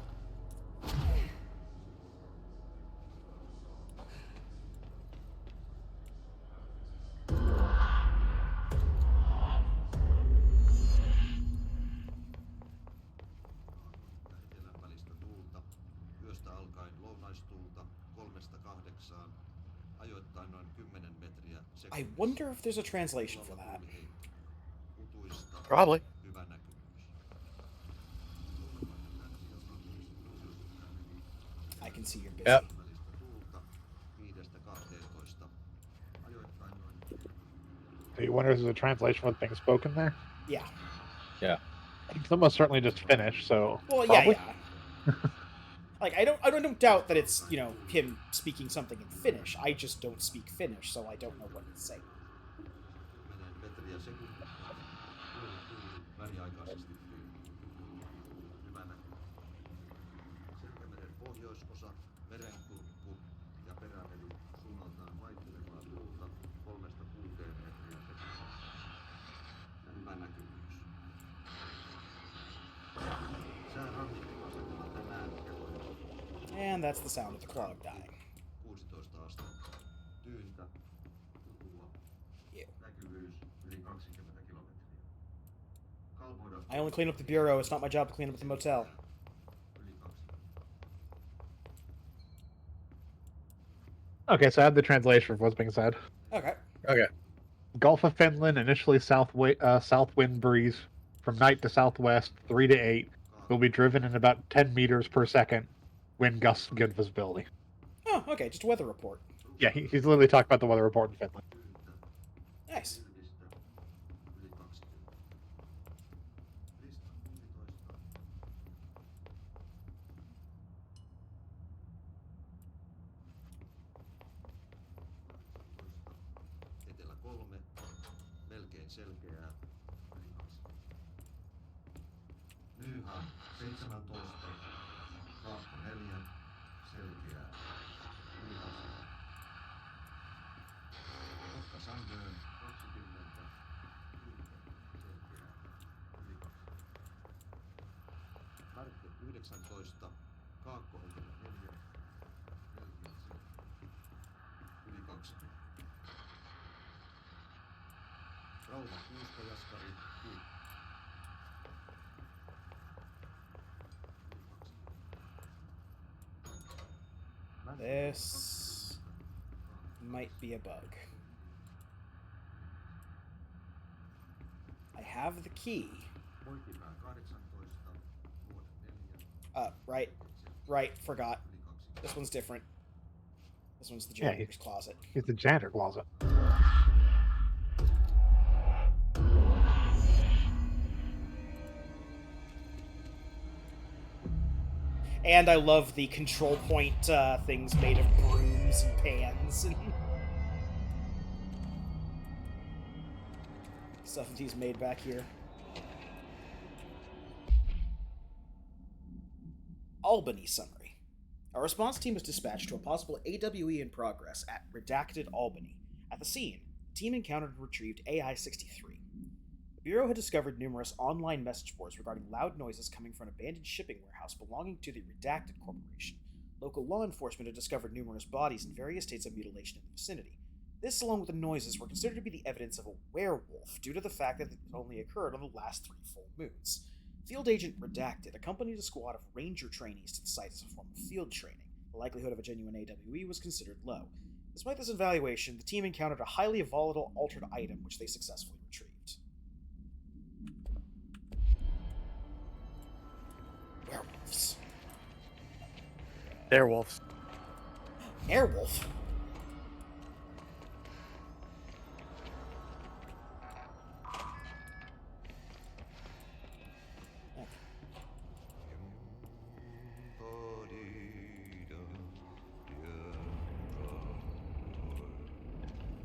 Välistä tuulta, yöstä alkaen lounaistuulta 3–8, ajoittain noin 10 metriä sekunnissa. I wonder if there's a translation for that. Kutuista, Probably. hyvä näkyvyys. I can see you're busy. Yep. Välistä tuulta 5–12, ajoittain noin. So you wonder if there's a translation for the thing spoken there? Yeah. Yeah. It's almost certainly just Finnish, so. Well, probably. yeah. Like I don't doubt that it's, you know, him speaking something in Finnish. I just don't speak Finnish, so I don't know what he's saying. 10 metriä sekunnissa. Tuuli väliaikaisesti hyvä näkyvyys. Selkämeren pohjoisosa, merenkurkku ja perämeri suunnaltaan vaihtelevaa tuulta 3–6 metriä sekunnissa. Ja hyvä näkyvyys. Sää rannikkoasema tänään kello And that's the sound of the clog dying. 16 astetta. Tyyntä, tutua. Näkyvyys yli 20 kilometriä. Kalvoida I only clean up the bureau. It's not my job to clean up the motel. yli 20. Okay, so I have the translation of what's being said. Okay. Okay. Gulf of Finland, initially south wind breeze. From night to southwest, 3 to 8. Will be driven in about 10 meters per second. Wind gusts, good visibility. Oh, okay. Just a weather report. Yeah, he's literally talking about the weather report in Finland. Nice. Yli 20. Lista 16. Etelä 3, melkein selkeää, yli 20. Nyha 17, Kaakko 4, selkeää, yli 20. Kotka Sandön 20, selkeää, yli 20. Markku 19, Kaakko 4, selkeää, yli 20. Rauha Kuusta Jaskari 6. This might be a bug. I have the key. Poikipää 18, Vuoden 4. Right, forgot. This one's different. This one's the Yeah, janitor's closet. He's the janitor closet. And I love the control point things made of brooms and pans and stuff that he's made back here. Albany summary. A response team was dispatched to a possible AWE in progress at Redacted Albany. At the scene, the team encountered and retrieved AI-63. The Bureau had discovered numerous online message boards regarding loud noises coming from an abandoned shipping warehouse belonging to the Redacted Corporation. Local law enforcement had discovered numerous bodies in various states of mutilation in the vicinity. This, along with the noises, were considered to be the evidence of a werewolf due to the fact that it only occurred on the last 3 full moons. Field Agent Redacted accompanied a squad of ranger trainees to the site as a form of field training. The likelihood of a genuine AWE was considered low. Despite this evaluation, the team encountered a highly volatile altered item which they successfully retrieved. Werewolves. Airwolves. Airwolf?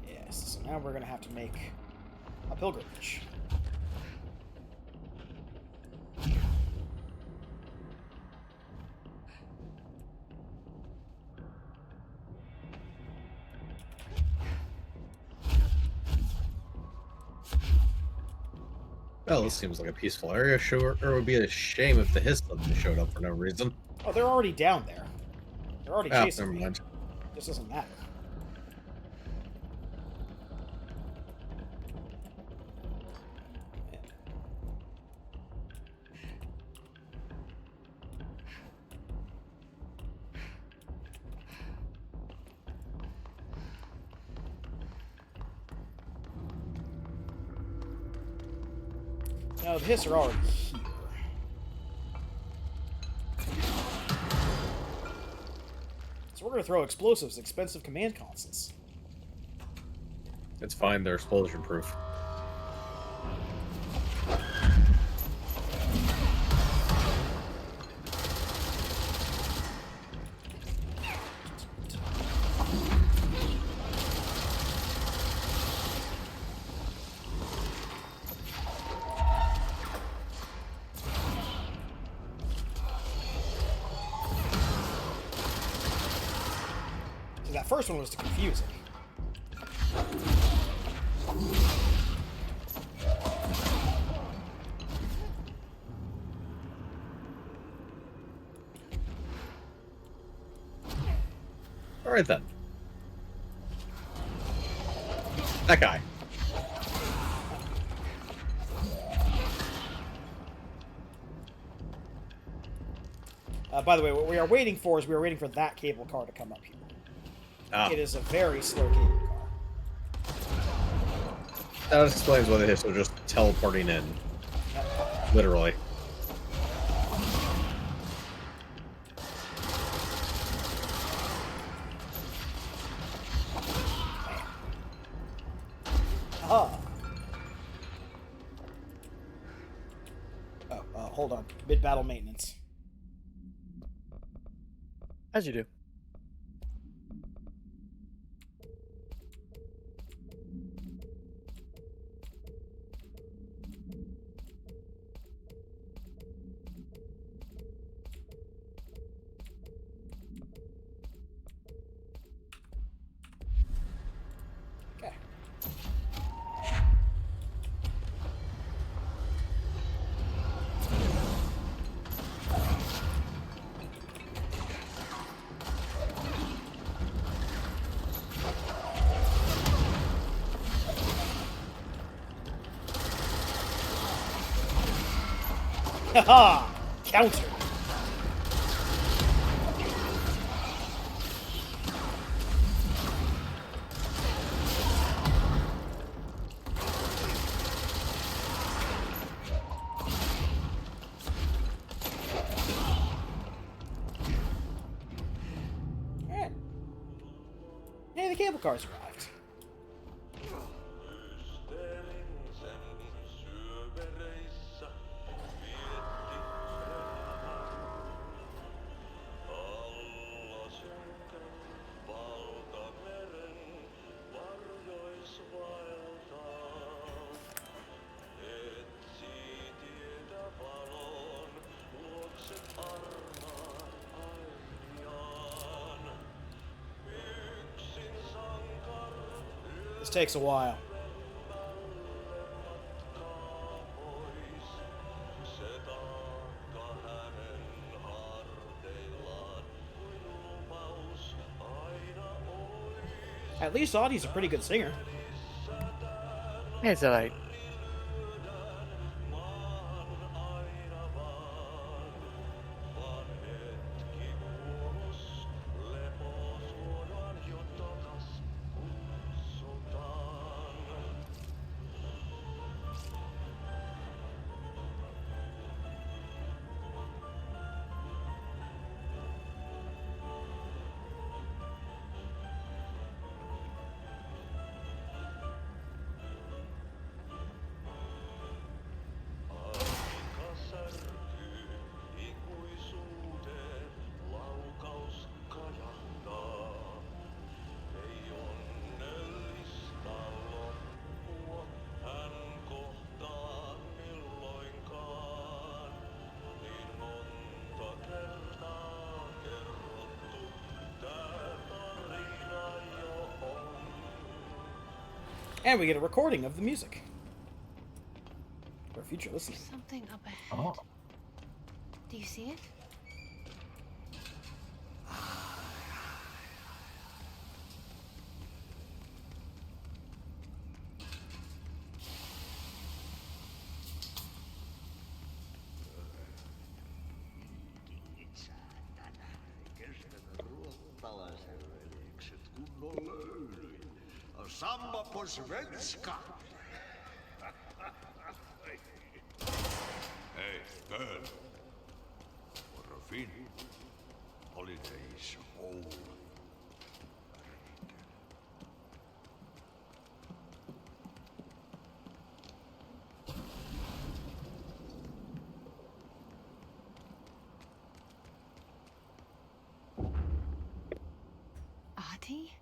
Yes, so now we're going to have to make a pilgrimage. Well, this seems like a peaceful area. Sure, it would be a shame if the Hiss suddenly showed up for no reason. Oh, they're already down there. They're already chasing Never me. mind. This doesn't matter. No, the Hiss are already here. So we're going to throw explosives at expensive command consoles. It's fine, they're explosion proof. So that first one was too confusing. Alright then. That guy. By the way, what we are waiting for is we are waiting for that cable car to come up here. Ah. It is a very slow cable car. That explains why the Hiss are just teleporting in. Literally. Ah. Oh, hold on. Mid-battle maintenance. As you do. Okay. Haha! Counter! Alright. Hey, the cable car's arrived. This takes a while. At least Audie's a pretty good singer. It's alright. And we get a recording of the music for future listening. Something up ahead. Oh. Do you see it? Samma på svenska. Hey, girl. For a fin. Holidays home. Audie?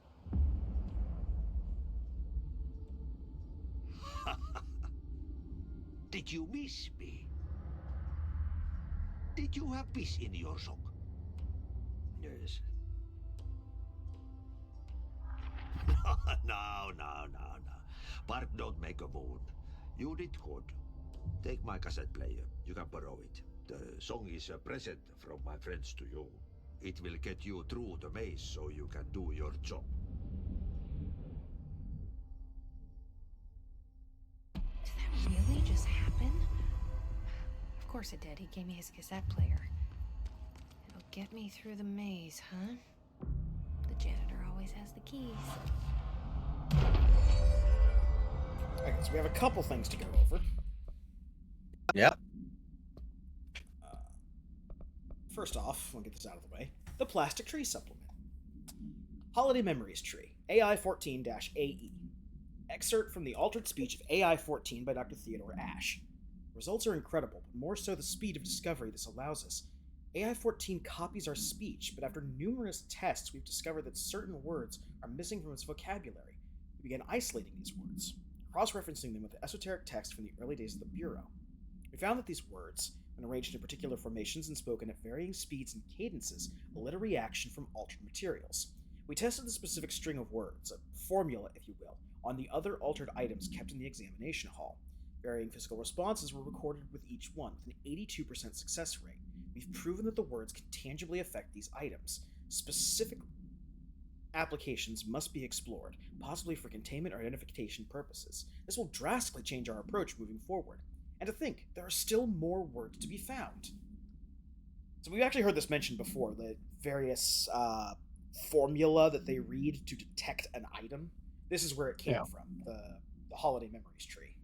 Did you miss me? Did you have peace in your song? Yes. No. Bark don't make a wound. You did good. Take my cassette player. You can borrow it. The song is a present from my friends to you. It will get you through the maze so you can do your job. Did that really just happen? Of course it did. He gave me his cassette player. It'll get me through the maze, huh? The janitor always has the keys. Okay, so we have a couple things to go over. Yep. First off, we'll get this out of the way. The Plastic Tree Supplement. Holiday Memories Tree, AI-14-AE. Excerpt from the altered speech of AI-14 by Dr. Theodore Ashe. Results are incredible, but more so the speed of discovery this allows us. AI-14 copies our speech, but after numerous tests, we've discovered that certain words are missing from its vocabulary. We began isolating these words, cross-referencing them with the esoteric text from the early days of the Bureau. We found that these words, when arranged in particular formations and spoken at varying speeds and cadences, elicit a reaction from altered materials. We tested the specific string of words, a formula, if you will, on the other altered items kept in the examination hall. Varying physical responses were recorded with each one, with an 82% success rate. We've proven that the words can tangibly affect these items. Specific applications must be explored, possibly for containment or identification purposes. This will drastically change our approach moving forward. And to think, there are still more words to be found. So we've actually heard this mentioned before, the various formula that they read to detect an item. This is where it came from, the Holiday Memories Tree.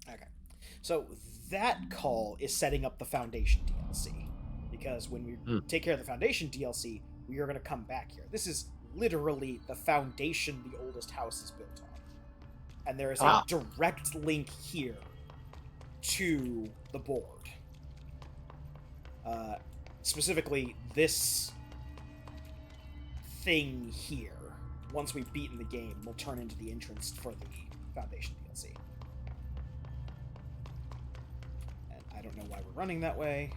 Okay, so that call is setting up the Foundation DLC, because when we take care of the Foundation DLC, we are going to come back here. This is literally the foundation the oldest house is built on. And there is a direct link here to the board. Specifically, this thing here, once we've beaten the game, will turn into the entrance for the Foundation DLC. And I don't know why we're running that way.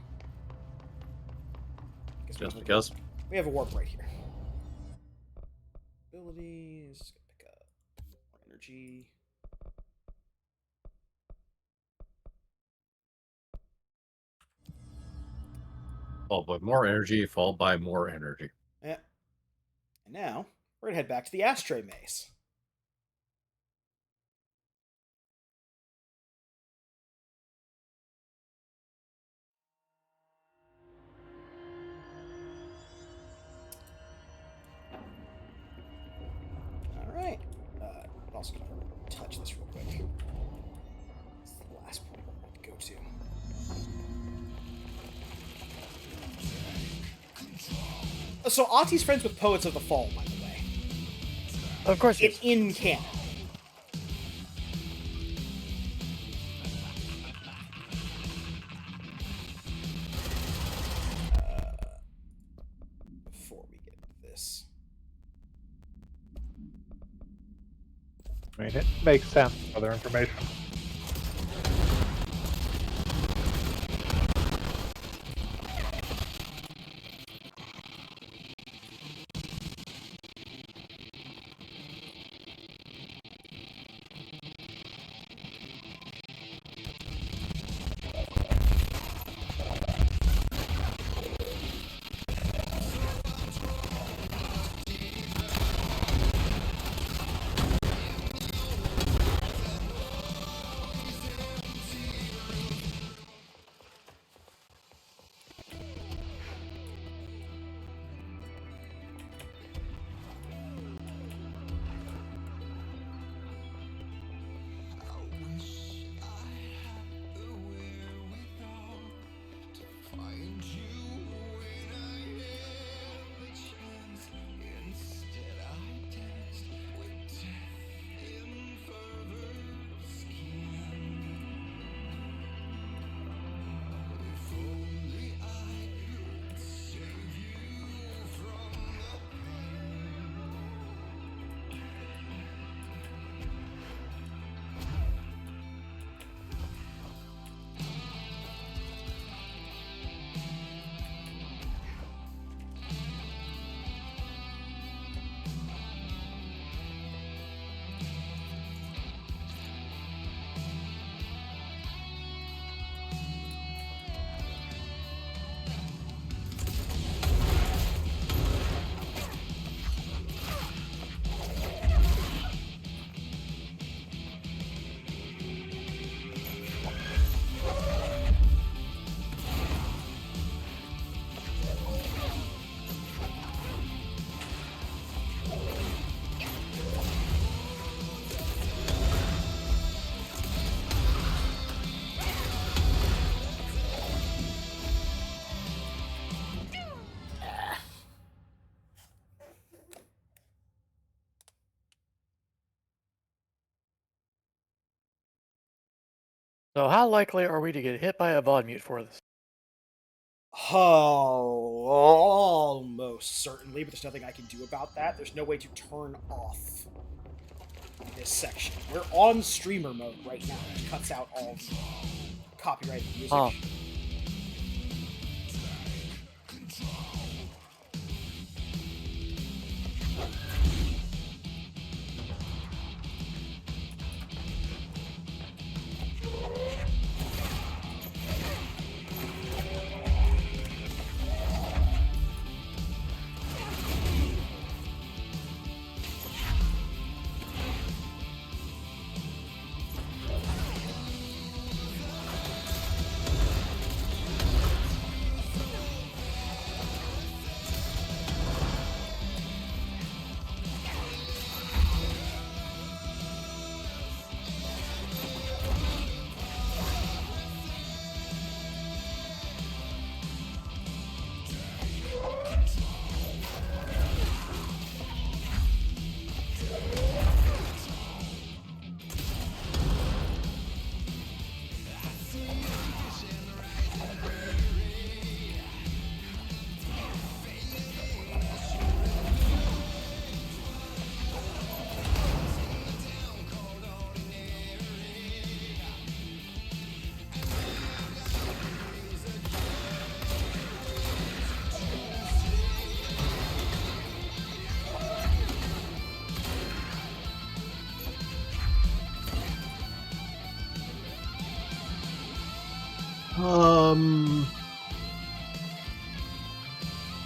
Just because. We have a warp right here. Abilities, pick up more energy. Followed by more energy, followed by more energy. Yeah. And now, we're gonna head back to the Ashtray Maze. Alright. I'm also gonna touch this real quick. It's the last point I want to go to. So Ahti's friends with Poets of the Fall, by the way. Of course. It's in canon. Before we get into this. I mean, it makes sense for their information. So how likely are we to get hit by a VOD mute for this? Oh, almost certainly, but there's nothing I can do about that. There's no way to turn off this section. We're on streamer mode right now, which cuts out all the copyrighted music. Oh.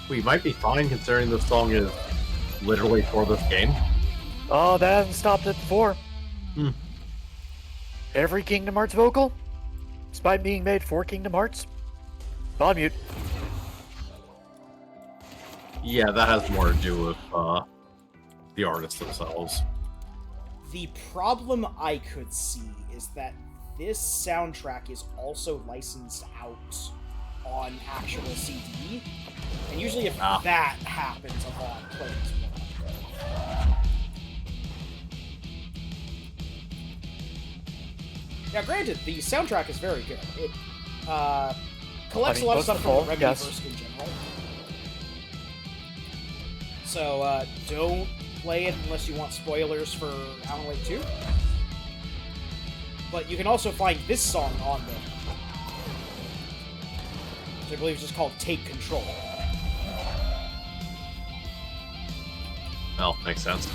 We might be fine considering this song is literally for this game. Oh, that hasn't stopped it before. Every Kingdom Hearts vocal, despite being made for Kingdom Hearts, on mute. Yeah, that has more to do with the artists themselves. The problem I could see is that this soundtrack is also licensed out on actual CD, and usually if that happens, a VOD plays more. Now, granted, the soundtrack is very good. It collects a lot of stuff from the Remedyverse in general. So, don't play it unless you want spoilers for Alan Wake 2. But you can also find this song on there, which I believe is just called Take Control. Well, makes sense.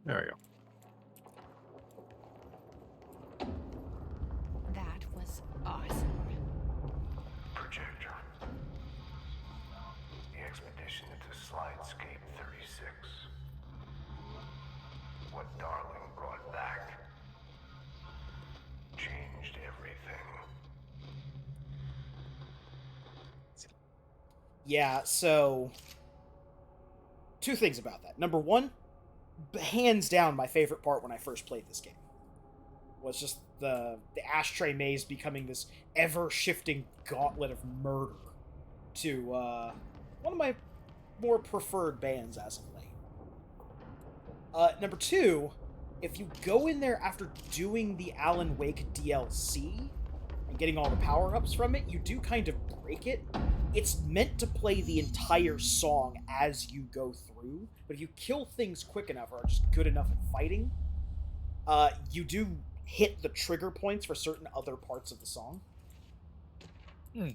There we go. That was awesome. Projector. The expedition into Slidescape 36. What Darling brought back changed everything. Yeah, so two things about that. Number one, hands down my favorite part when I first played this game was just the ashtray maze becoming this ever-shifting gauntlet of murder to one of my more preferred bands as of late. Number two, if you go in there after doing the Alan Wake DLC and getting all the power-ups from it, you do kind of break it. It's meant to play the entire song as you go through, but if you kill things quick enough or are just good enough at fighting, you do hit the trigger points for certain other parts of the song. Has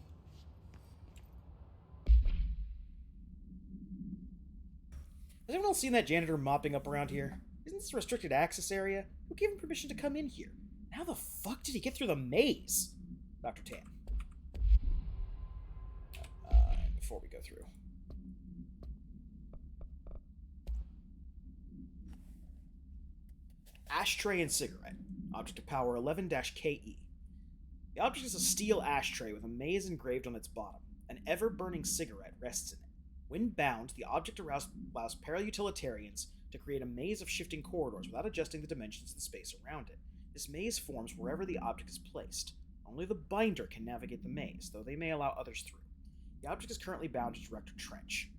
anyone else seen that janitor mopping up around here? Isn't this a restricted access area? Who gave him permission to come in here? How the fuck did he get through the maze? Dr. Tan. Before we go through. Ashtray and cigarette. Object of power 11-KE. The object is a steel ashtray with a maze engraved on its bottom. An ever-burning cigarette rests in it. When bound, the object allows para-utilitarians to create a maze of shifting corridors without adjusting the dimensions of the space around it. This maze forms wherever the object is placed. Only the binder can navigate the maze, though they may allow others through. The object is currently bound to Director Trench.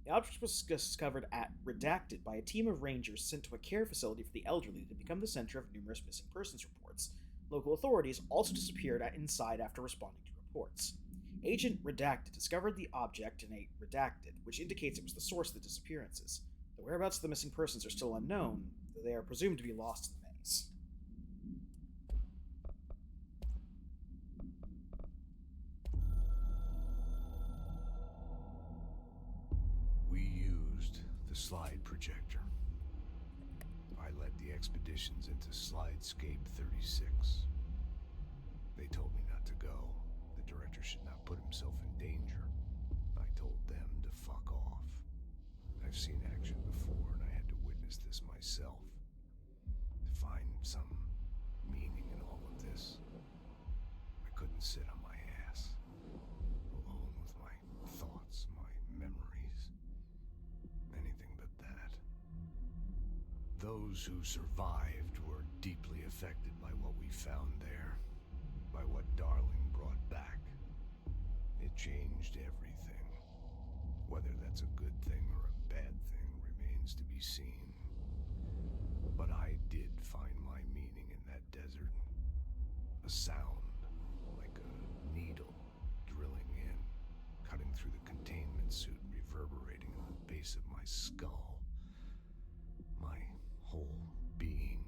The object was discovered at Redacted by a team of rangers sent to a care facility for the elderly to become the center of numerous missing persons reports. Local authorities also disappeared inside after responding to reports. Agent Redacted discovered the object in a Redacted, which indicates it was the source of the disappearances. The whereabouts of the missing persons are still unknown, though they are presumed to be lost in the maze. Slide projector. I led the expeditions into Slidescape 36. They told me not to go. The director should not put himself in danger. I told them to fuck off. I've seen action before, and I had to witness this myself. To find some meaning in all of this, I couldn't sit on my ass, alone with my thoughts, my memories. Those who survived were deeply affected by what we found there, by what Darling brought back. It changed everything. Whether that's a good thing or a bad thing remains to be seen. But I did find my meaning in that desert. A sound, like a needle drilling in, cutting through the containment suit, reverberating on the base of my skull. My whole being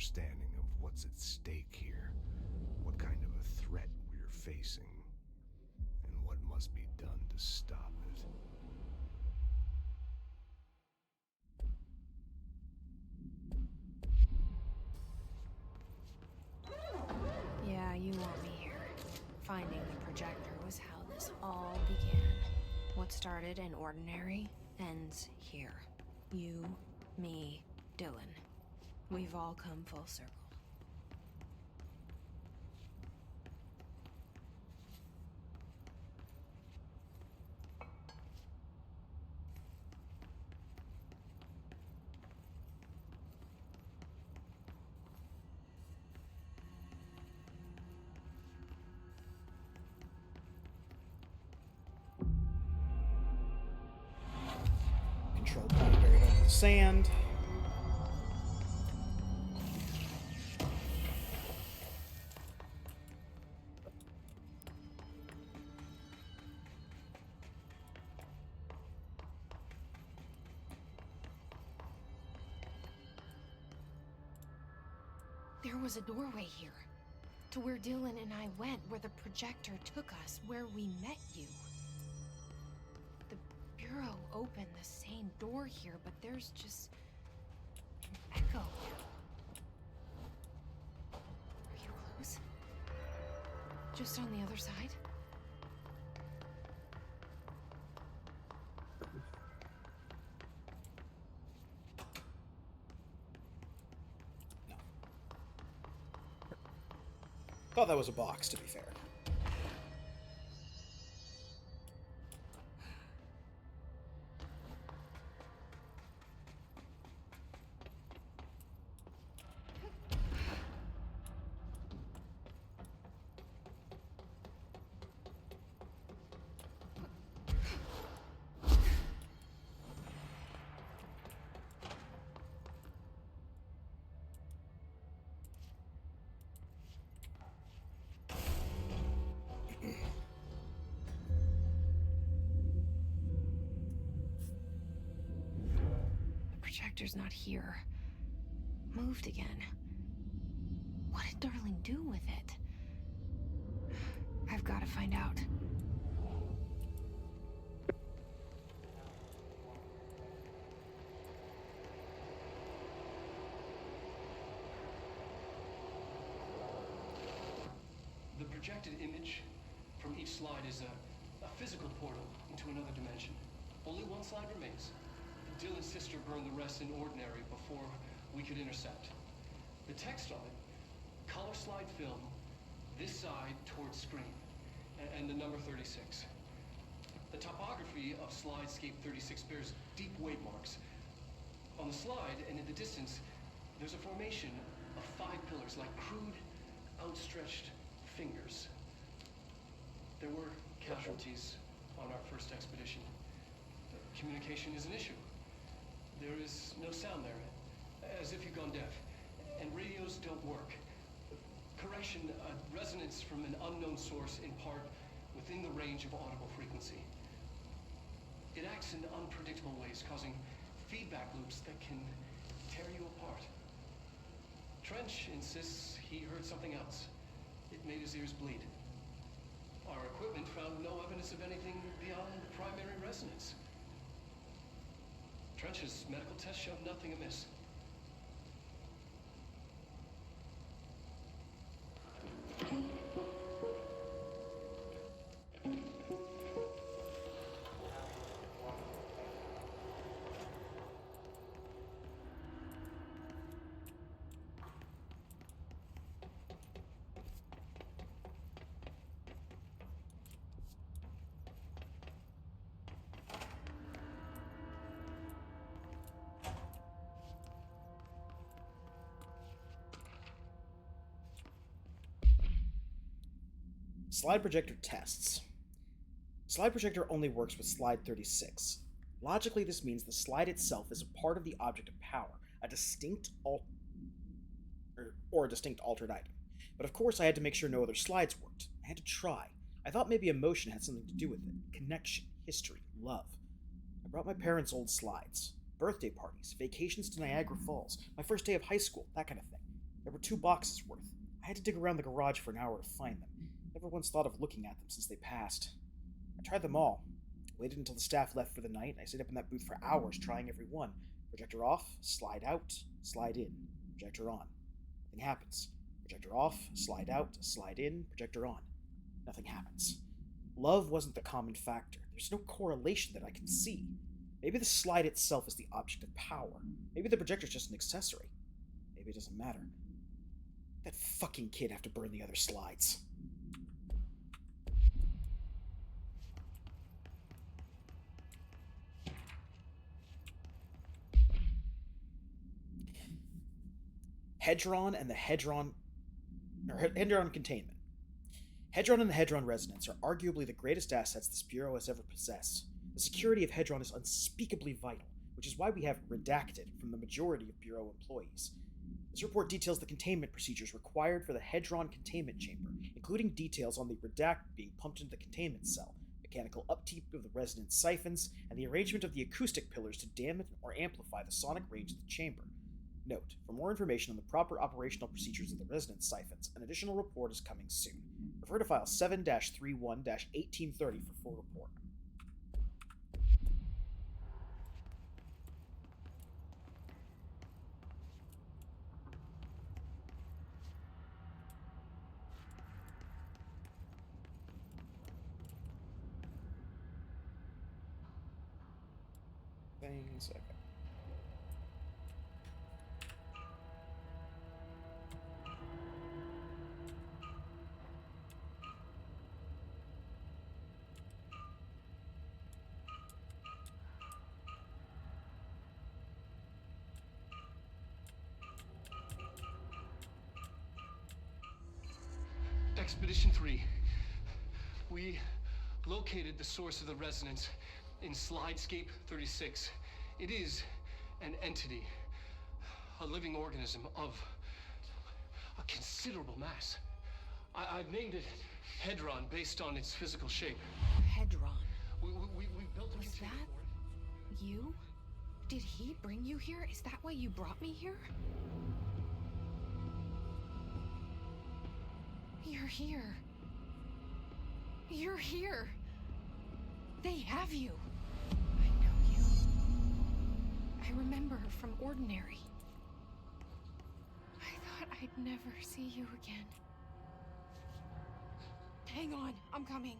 understanding of what's at stake here, what kind of a threat we're facing, and what must be done to stop it. Yeah, you want me here. Finding the projector was how this all began. What started in ordinary ends here. You, me, Dylan. We've all come full circle. Control point buried under the sand. There was a doorway here. To where Dylan and I went, where the projector took us, where we met you. The Bureau opened the same door here, but there's just an echo. Are you close? Just on the other side? Thought that was a box, to be fair. Projector's not here. Moved again. What did Darling do with it? I've got to find out. The projected image from each slide is a physical portal into another dimension. Only one slide remains. Dylan's sister burned the rest in ordinary before we could intercept. The text on it, color slide film, this side towards screen, and the number 36. The topography of slidescape 36 bears deep wave marks. On the slide and in the distance, there's a formation of 5 pillars like crude, outstretched fingers. There were casualties on our first expedition. Communication is an issue. There is no sound there, as if you've gone deaf. And radios don't work. Correction, a resonance from an unknown source in part within the range of audible frequency. It acts in unpredictable ways, causing feedback loops that can tear you apart. Trench insists he heard something else. It made his ears bleed. Our equipment found no evidence of anything beyond primary resonance. Trench's medical tests showed nothing amiss. Slide projector tests. Slide projector only works with slide 36. Logically, this means the slide itself is a part of the object of power, a distinct or a distinct altered item. But of course, I had to make sure no other slides worked. I had to try. I thought maybe emotion had something to do with it. Connection, history, love. I brought my parents' old slides. Birthday parties, vacations to Niagara Falls, my first day of high school, that kind of thing. There were 2 boxes worth. I had to dig around the garage for an hour to find them. Never once thought of looking at them since they passed. I tried them all. Waited until the staff left for the night, and I stayed up in that booth for hours trying every one. Projector off, slide out, slide in. Projector on. Nothing happens. Projector off, slide out, slide in, projector on. Nothing happens. Love wasn't the common factor. There's no correlation that I can see. Maybe the slide itself is the object of power. Maybe the projector's just an accessory. Maybe it doesn't matter. That fucking kid have to burn the other slides. Hedron and the Hedron containment. Hedron and the Hedron resonance are arguably the greatest assets this Bureau has ever possessed. The security of Hedron is unspeakably vital, which is why we have redacted from the majority of Bureau employees. This report details the containment procedures required for the Hedron containment chamber, including details on the redact being pumped into the containment cell, mechanical upkeep of the resonance siphons, and the arrangement of the acoustic pillars to dampen or amplify the sonic range of the chamber. Note, for more information on the proper operational procedures of the resonance siphons, an additional report is coming soon. Refer to file 7-31-1830 for full report. Things, okay. Expedition 3. We located the source of the resonance in Slidescape 36. It is an entity, a living organism of a considerable mass. I've named it Hedron based on its physical shape. Hedron. We built a Was container that for it. you? Did he bring you here? Is that why you brought me here? You're here. You're here. They have you. I know you. I remember from Ordinary. I thought I'd never see you again. Hang on, I'm coming.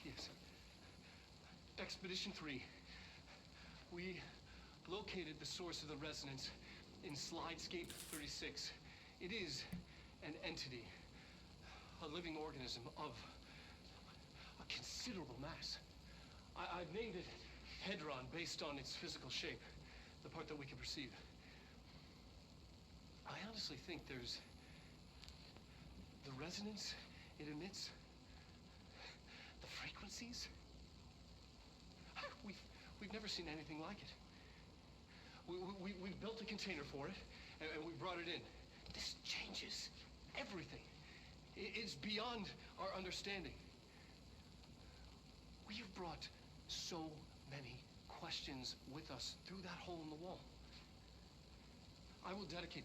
Yes. Expedition 3. We located the source of the resonance in Slidescape 36. It is an entity, a living organism of a considerable mass. I've named it Hedron based on its physical shape, the part that we can perceive. I honestly think there's the resonance it emits, the frequencies. We've never seen anything like it. We built a container for it, and we brought it in. This changes everything. It's beyond our understanding. We have brought so many questions with us through that hole in the wall. I will dedicate.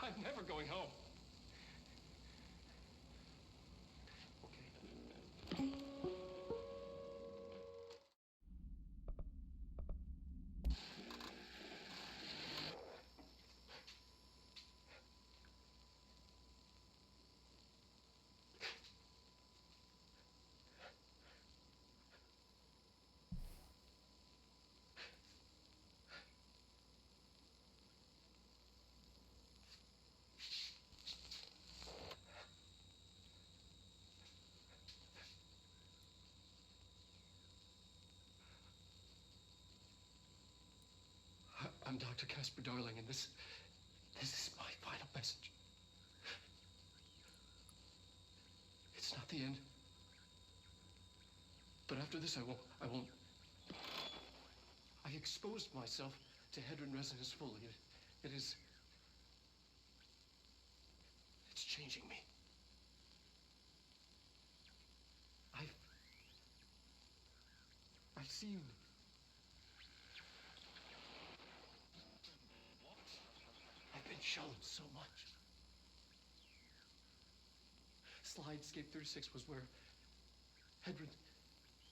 I'm never going home. Okay. I'm Dr. Casper Darling, and this is my final message. not the end. But after this, I won't. I exposed myself to Hedron resonance fully. It's changing me. I've seen. I've been shown so much. Slidescape 36 was where Hedron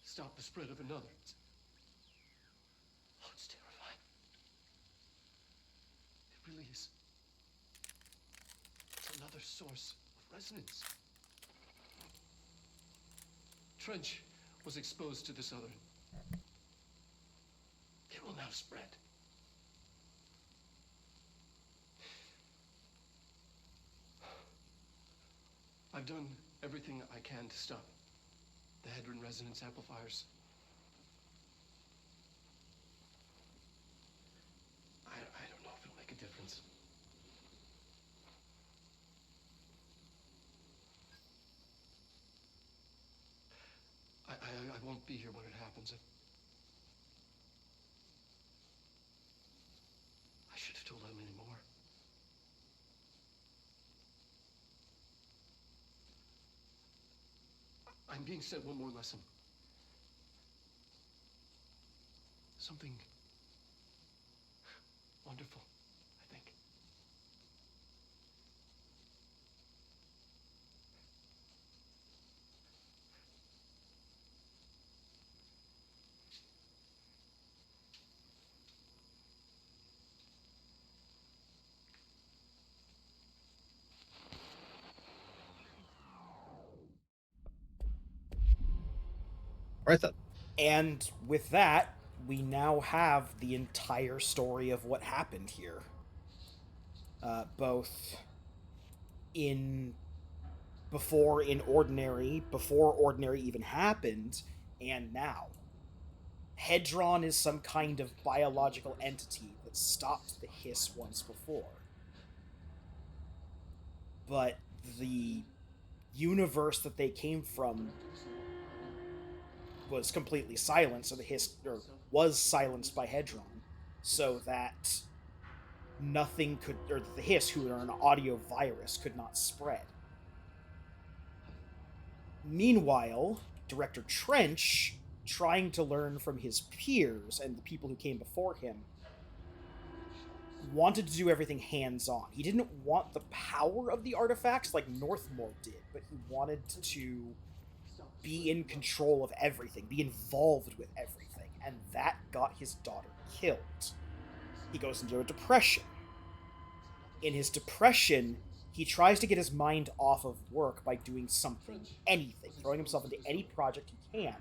stopped the spread of another. Oh, it's terrifying. It really is. It's another source of resonance. Trench was exposed to this other. It will now spread. I've done everything I can to stop the Hedron resonance amplifiers. I don't know if it'll make a difference. I won't be here when it happens. I should have told him any more. I'm being sent one more lesson. Something wonderful, I think. Right then. And with that, we now have the entire story of what happened here. Both before Ordinary even happened, and now. Hedron is some kind of biological entity that stopped the Hiss once before. But the universe that they came from was completely silent, so the Hiss was silenced by Hedron, so that nothing could, or the Hiss, who are an audio virus, could not spread. Meanwhile, Director Trench, trying to learn from his peers and the people who came before him, wanted to do everything hands-on. He didn't want the power of the artifacts like Northmore did, but he wanted to be in control of everything, be involved with everything, and that got his daughter killed. He goes into a depression. In his depression, he tries to get his mind off of work by doing something, anything, throwing himself into any project he can,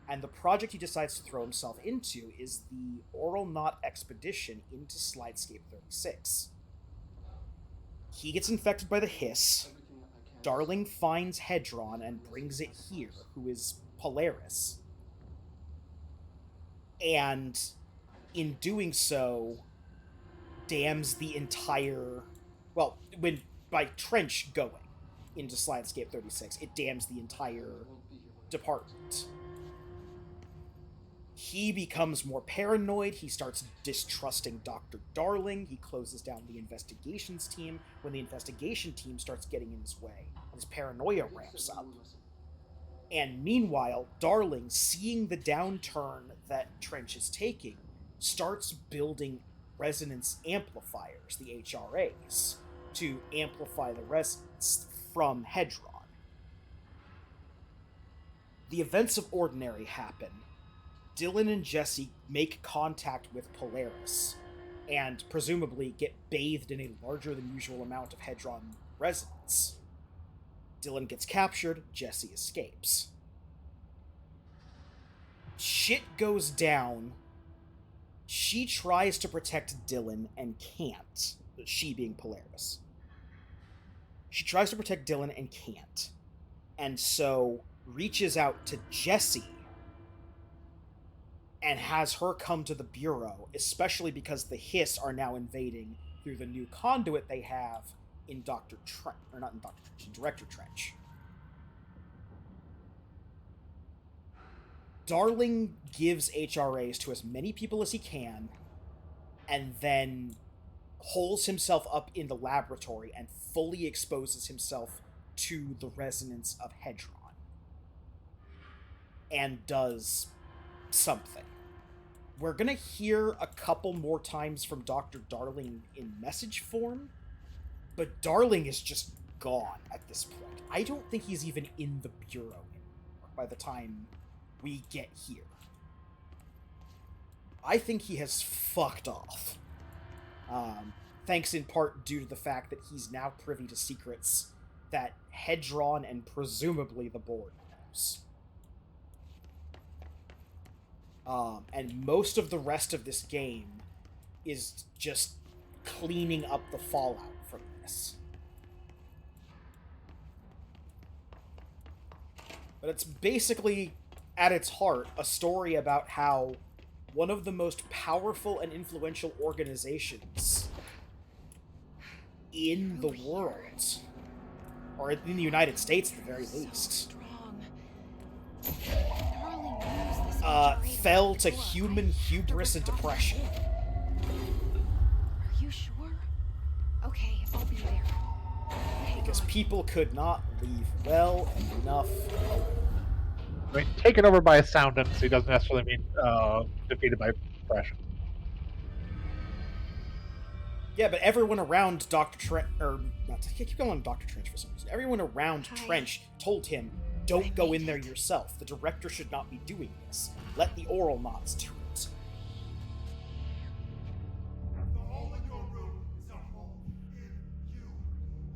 and the project he decides to throw himself into is the Oral Knot expedition into Slidescape 36. He gets infected by the Hiss. Darling finds Hedron and brings it here, who is Polaris. And in doing so, damns the entire... Well, by Trench going into Slidescape 36, it damns the entire department. He becomes more paranoid, he starts distrusting Dr. Darling, he closes down the investigations team when the investigation team starts getting in his way, and his paranoia ramps up. And meanwhile, Darling, seeing the downturn that Trench is taking, starts building resonance amplifiers, the HRAs, to amplify the resonance from Hedron. The events of Ordinary happen. Dylan and Jesse make contact with Polaris, and presumably get bathed in a larger than usual amount of Hedron resonance. Dylan gets captured, Jesse escapes. Shit goes down. She tries to protect Dylan and can't. She being Polaris. She tries to protect Dylan and can't. And so reaches out to Jesse and has her come to the Bureau, especially because the Hiss are now invading through the new conduit they have in Director Trench. Darling gives HRAs to as many people as he can, and then holes himself up in the laboratory and fully exposes himself to the resonance of Hedron. And does something. We're gonna hear a couple more times from Dr. Darling in message form, but Darling is just gone at this point. I don't think he's even in the Bureau anymore by the time we get here. I think he has fucked off. Thanks in part due to the fact that he's now privy to secrets that Hedron and presumably the board knows. And most of the rest of this game is just cleaning up the fallout from this. But it's basically, at its heart, a story about how one of the most powerful and influential organizations in the world, or in the United States at the very least, fell to human hubris and depression. Are you sure? Okay, I'll be there. Because people could not leave well enough. I mean, taken over by a sound entity doesn't necessarily mean defeated by depression. Yeah, but everyone around Dr. Trench, or not, I keep calling him Dr. Trench for some reason. Everyone around Trench told him, don't go in there yourself. The director should not be doing this. Let the oral knots do it. The hole in your room is a hole in you.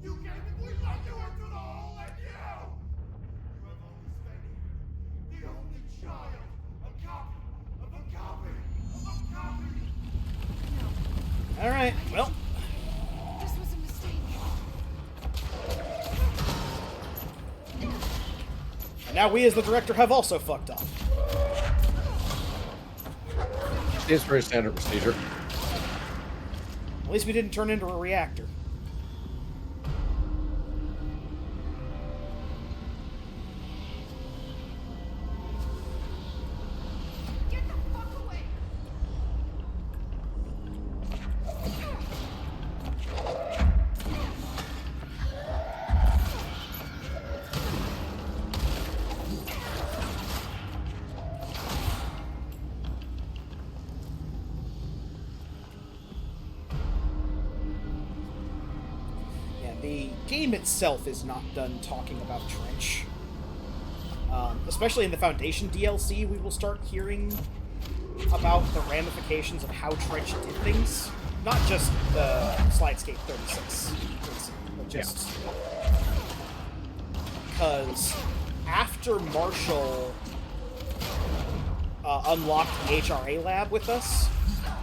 You gave it, we let you into the hole in you! You have only studied the only child, a copy of a copy of a copy. Alright, well. This was a mistake. And now we as the director have also fucked up. It's very standard procedure. At least we didn't turn into a reactor. Get the fuck away! The game itself is not done talking about Trench. Especially in the Foundation DLC, we will start hearing about the ramifications of how Trench did things. Not just the Slidescape 36, but just... Because after Marshall unlocked the HRA lab with us,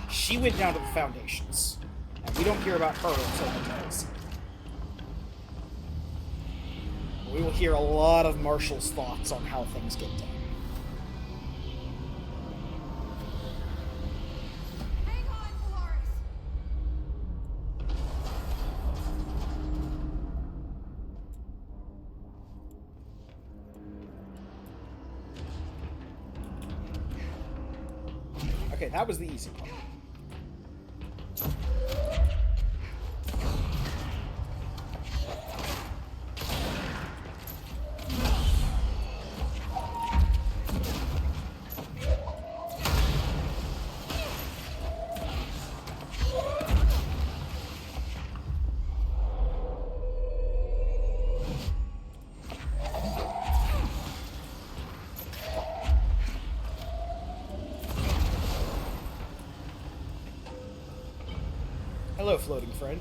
she went down to the Foundations. And we don't hear about her until the DLC. We will hear a lot of Marshall's thoughts on how things get done. Hang on, Polaris! Okay, that was the easy part. Hello, floating friend.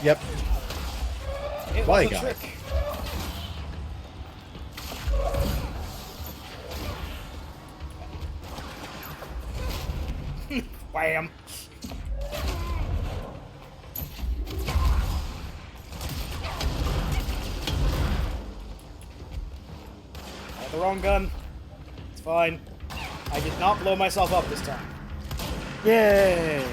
Yep. It Why, was a guy? trick. Wham! I had the wrong gun. It's fine. I did not blow myself up this time. Yay!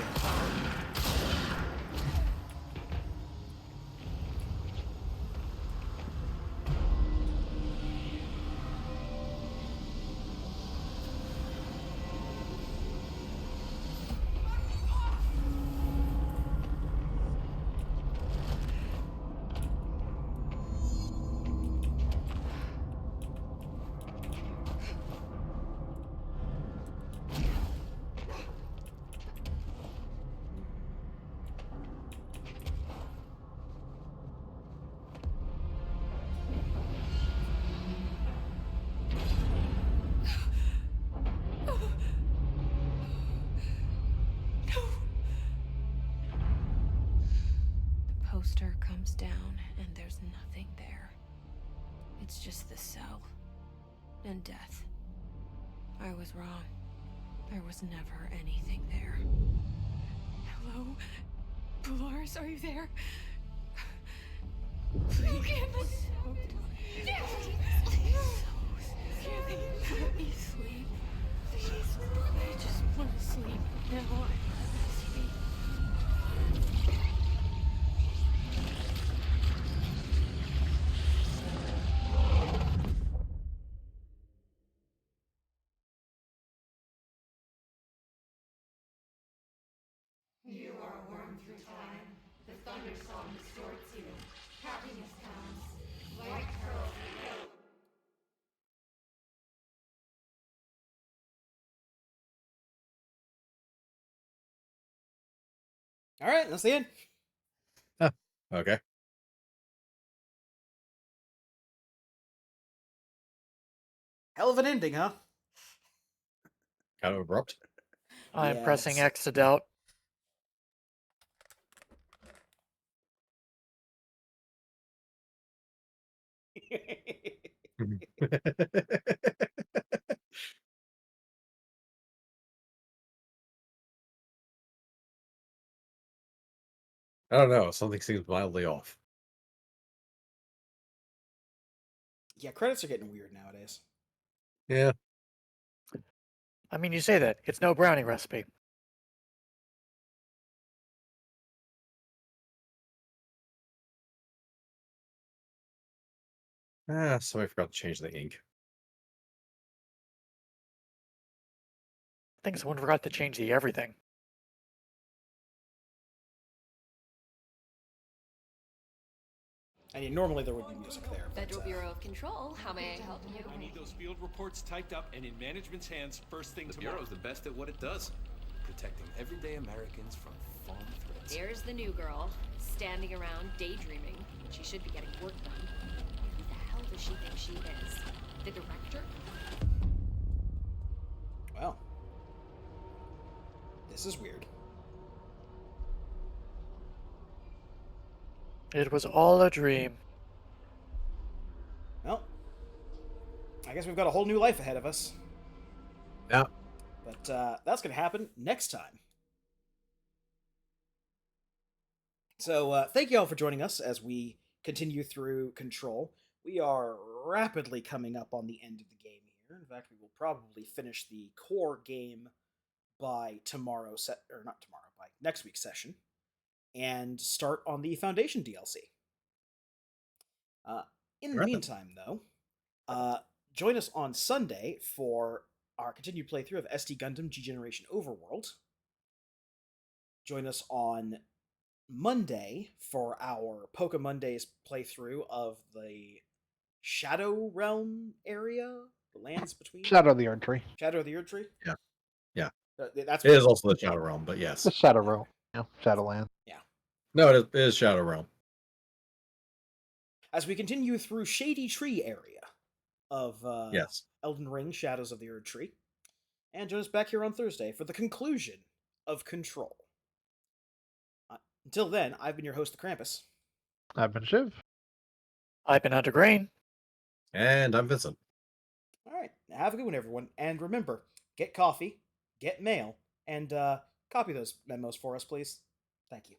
The poster comes down, and there's nothing there. It's just the cell. And death. I was wrong. There was never anything there. Hello? Polaris, are you there? Please. Yes. Let me sleep. Please. I just want to sleep now. I want to sleep. You are a worm through time. The thunder song distorts you. Happiness comes. White pearls will. All right, that's the end. Okay. Hell of an ending, huh? Kind of abrupt. I'm pressing Yes. X to doubt. I don't know. Something seems mildly off. Yeah, credits are getting weird nowadays. Yeah. I mean, you say that. It's no brownie recipe. Somebody forgot to change the ink. I think someone forgot to change the everything. I mean, normally there would be music there. But, Federal Bureau of Control, how may I help you? I need those field reports typed up and in management's hands first thing The tomorrow. Bureau's the best at what it does, protecting everyday Americans from farm threats. There's the new girl, standing around daydreaming. She should be getting work done. Who the hell does she think she is? The director? Well, this is weird. It was all a dream. Well, I guess we've got a whole new life ahead of us. Yeah. But that's going to happen next time. So thank you all for joining us as we continue through Control. We are rapidly coming up on the end of the game here. In fact, we will probably finish the core game by by next week's session, and start on the Foundation DLC. In the Right. meantime, though, join us on Sunday for our continued playthrough of SD Gundam G Generation Overworld. Join us on Monday for our Poke Mondays playthrough of the Shadow Realm area, the lands between Shadow of the Erd Tree. Shadow of the Erd Tree. Yeah. Yeah. That's It is also the Shadow Realm, but yes. The Shadow Realm. Yeah, Shadowland. No, it is Shadow Realm. As we continue through Shady Tree area of Yes. Elden Ring Shadows of the Erd Tree. And join us back here on Thursday for the conclusion of Control. Until then, I've been your host, the Krampus. I've been Shiv. I've been Hunter Grain. And I'm Vincent. All right, have a good one, everyone. And remember, get coffee, get mail, and copy those memos for us, please. Thank you.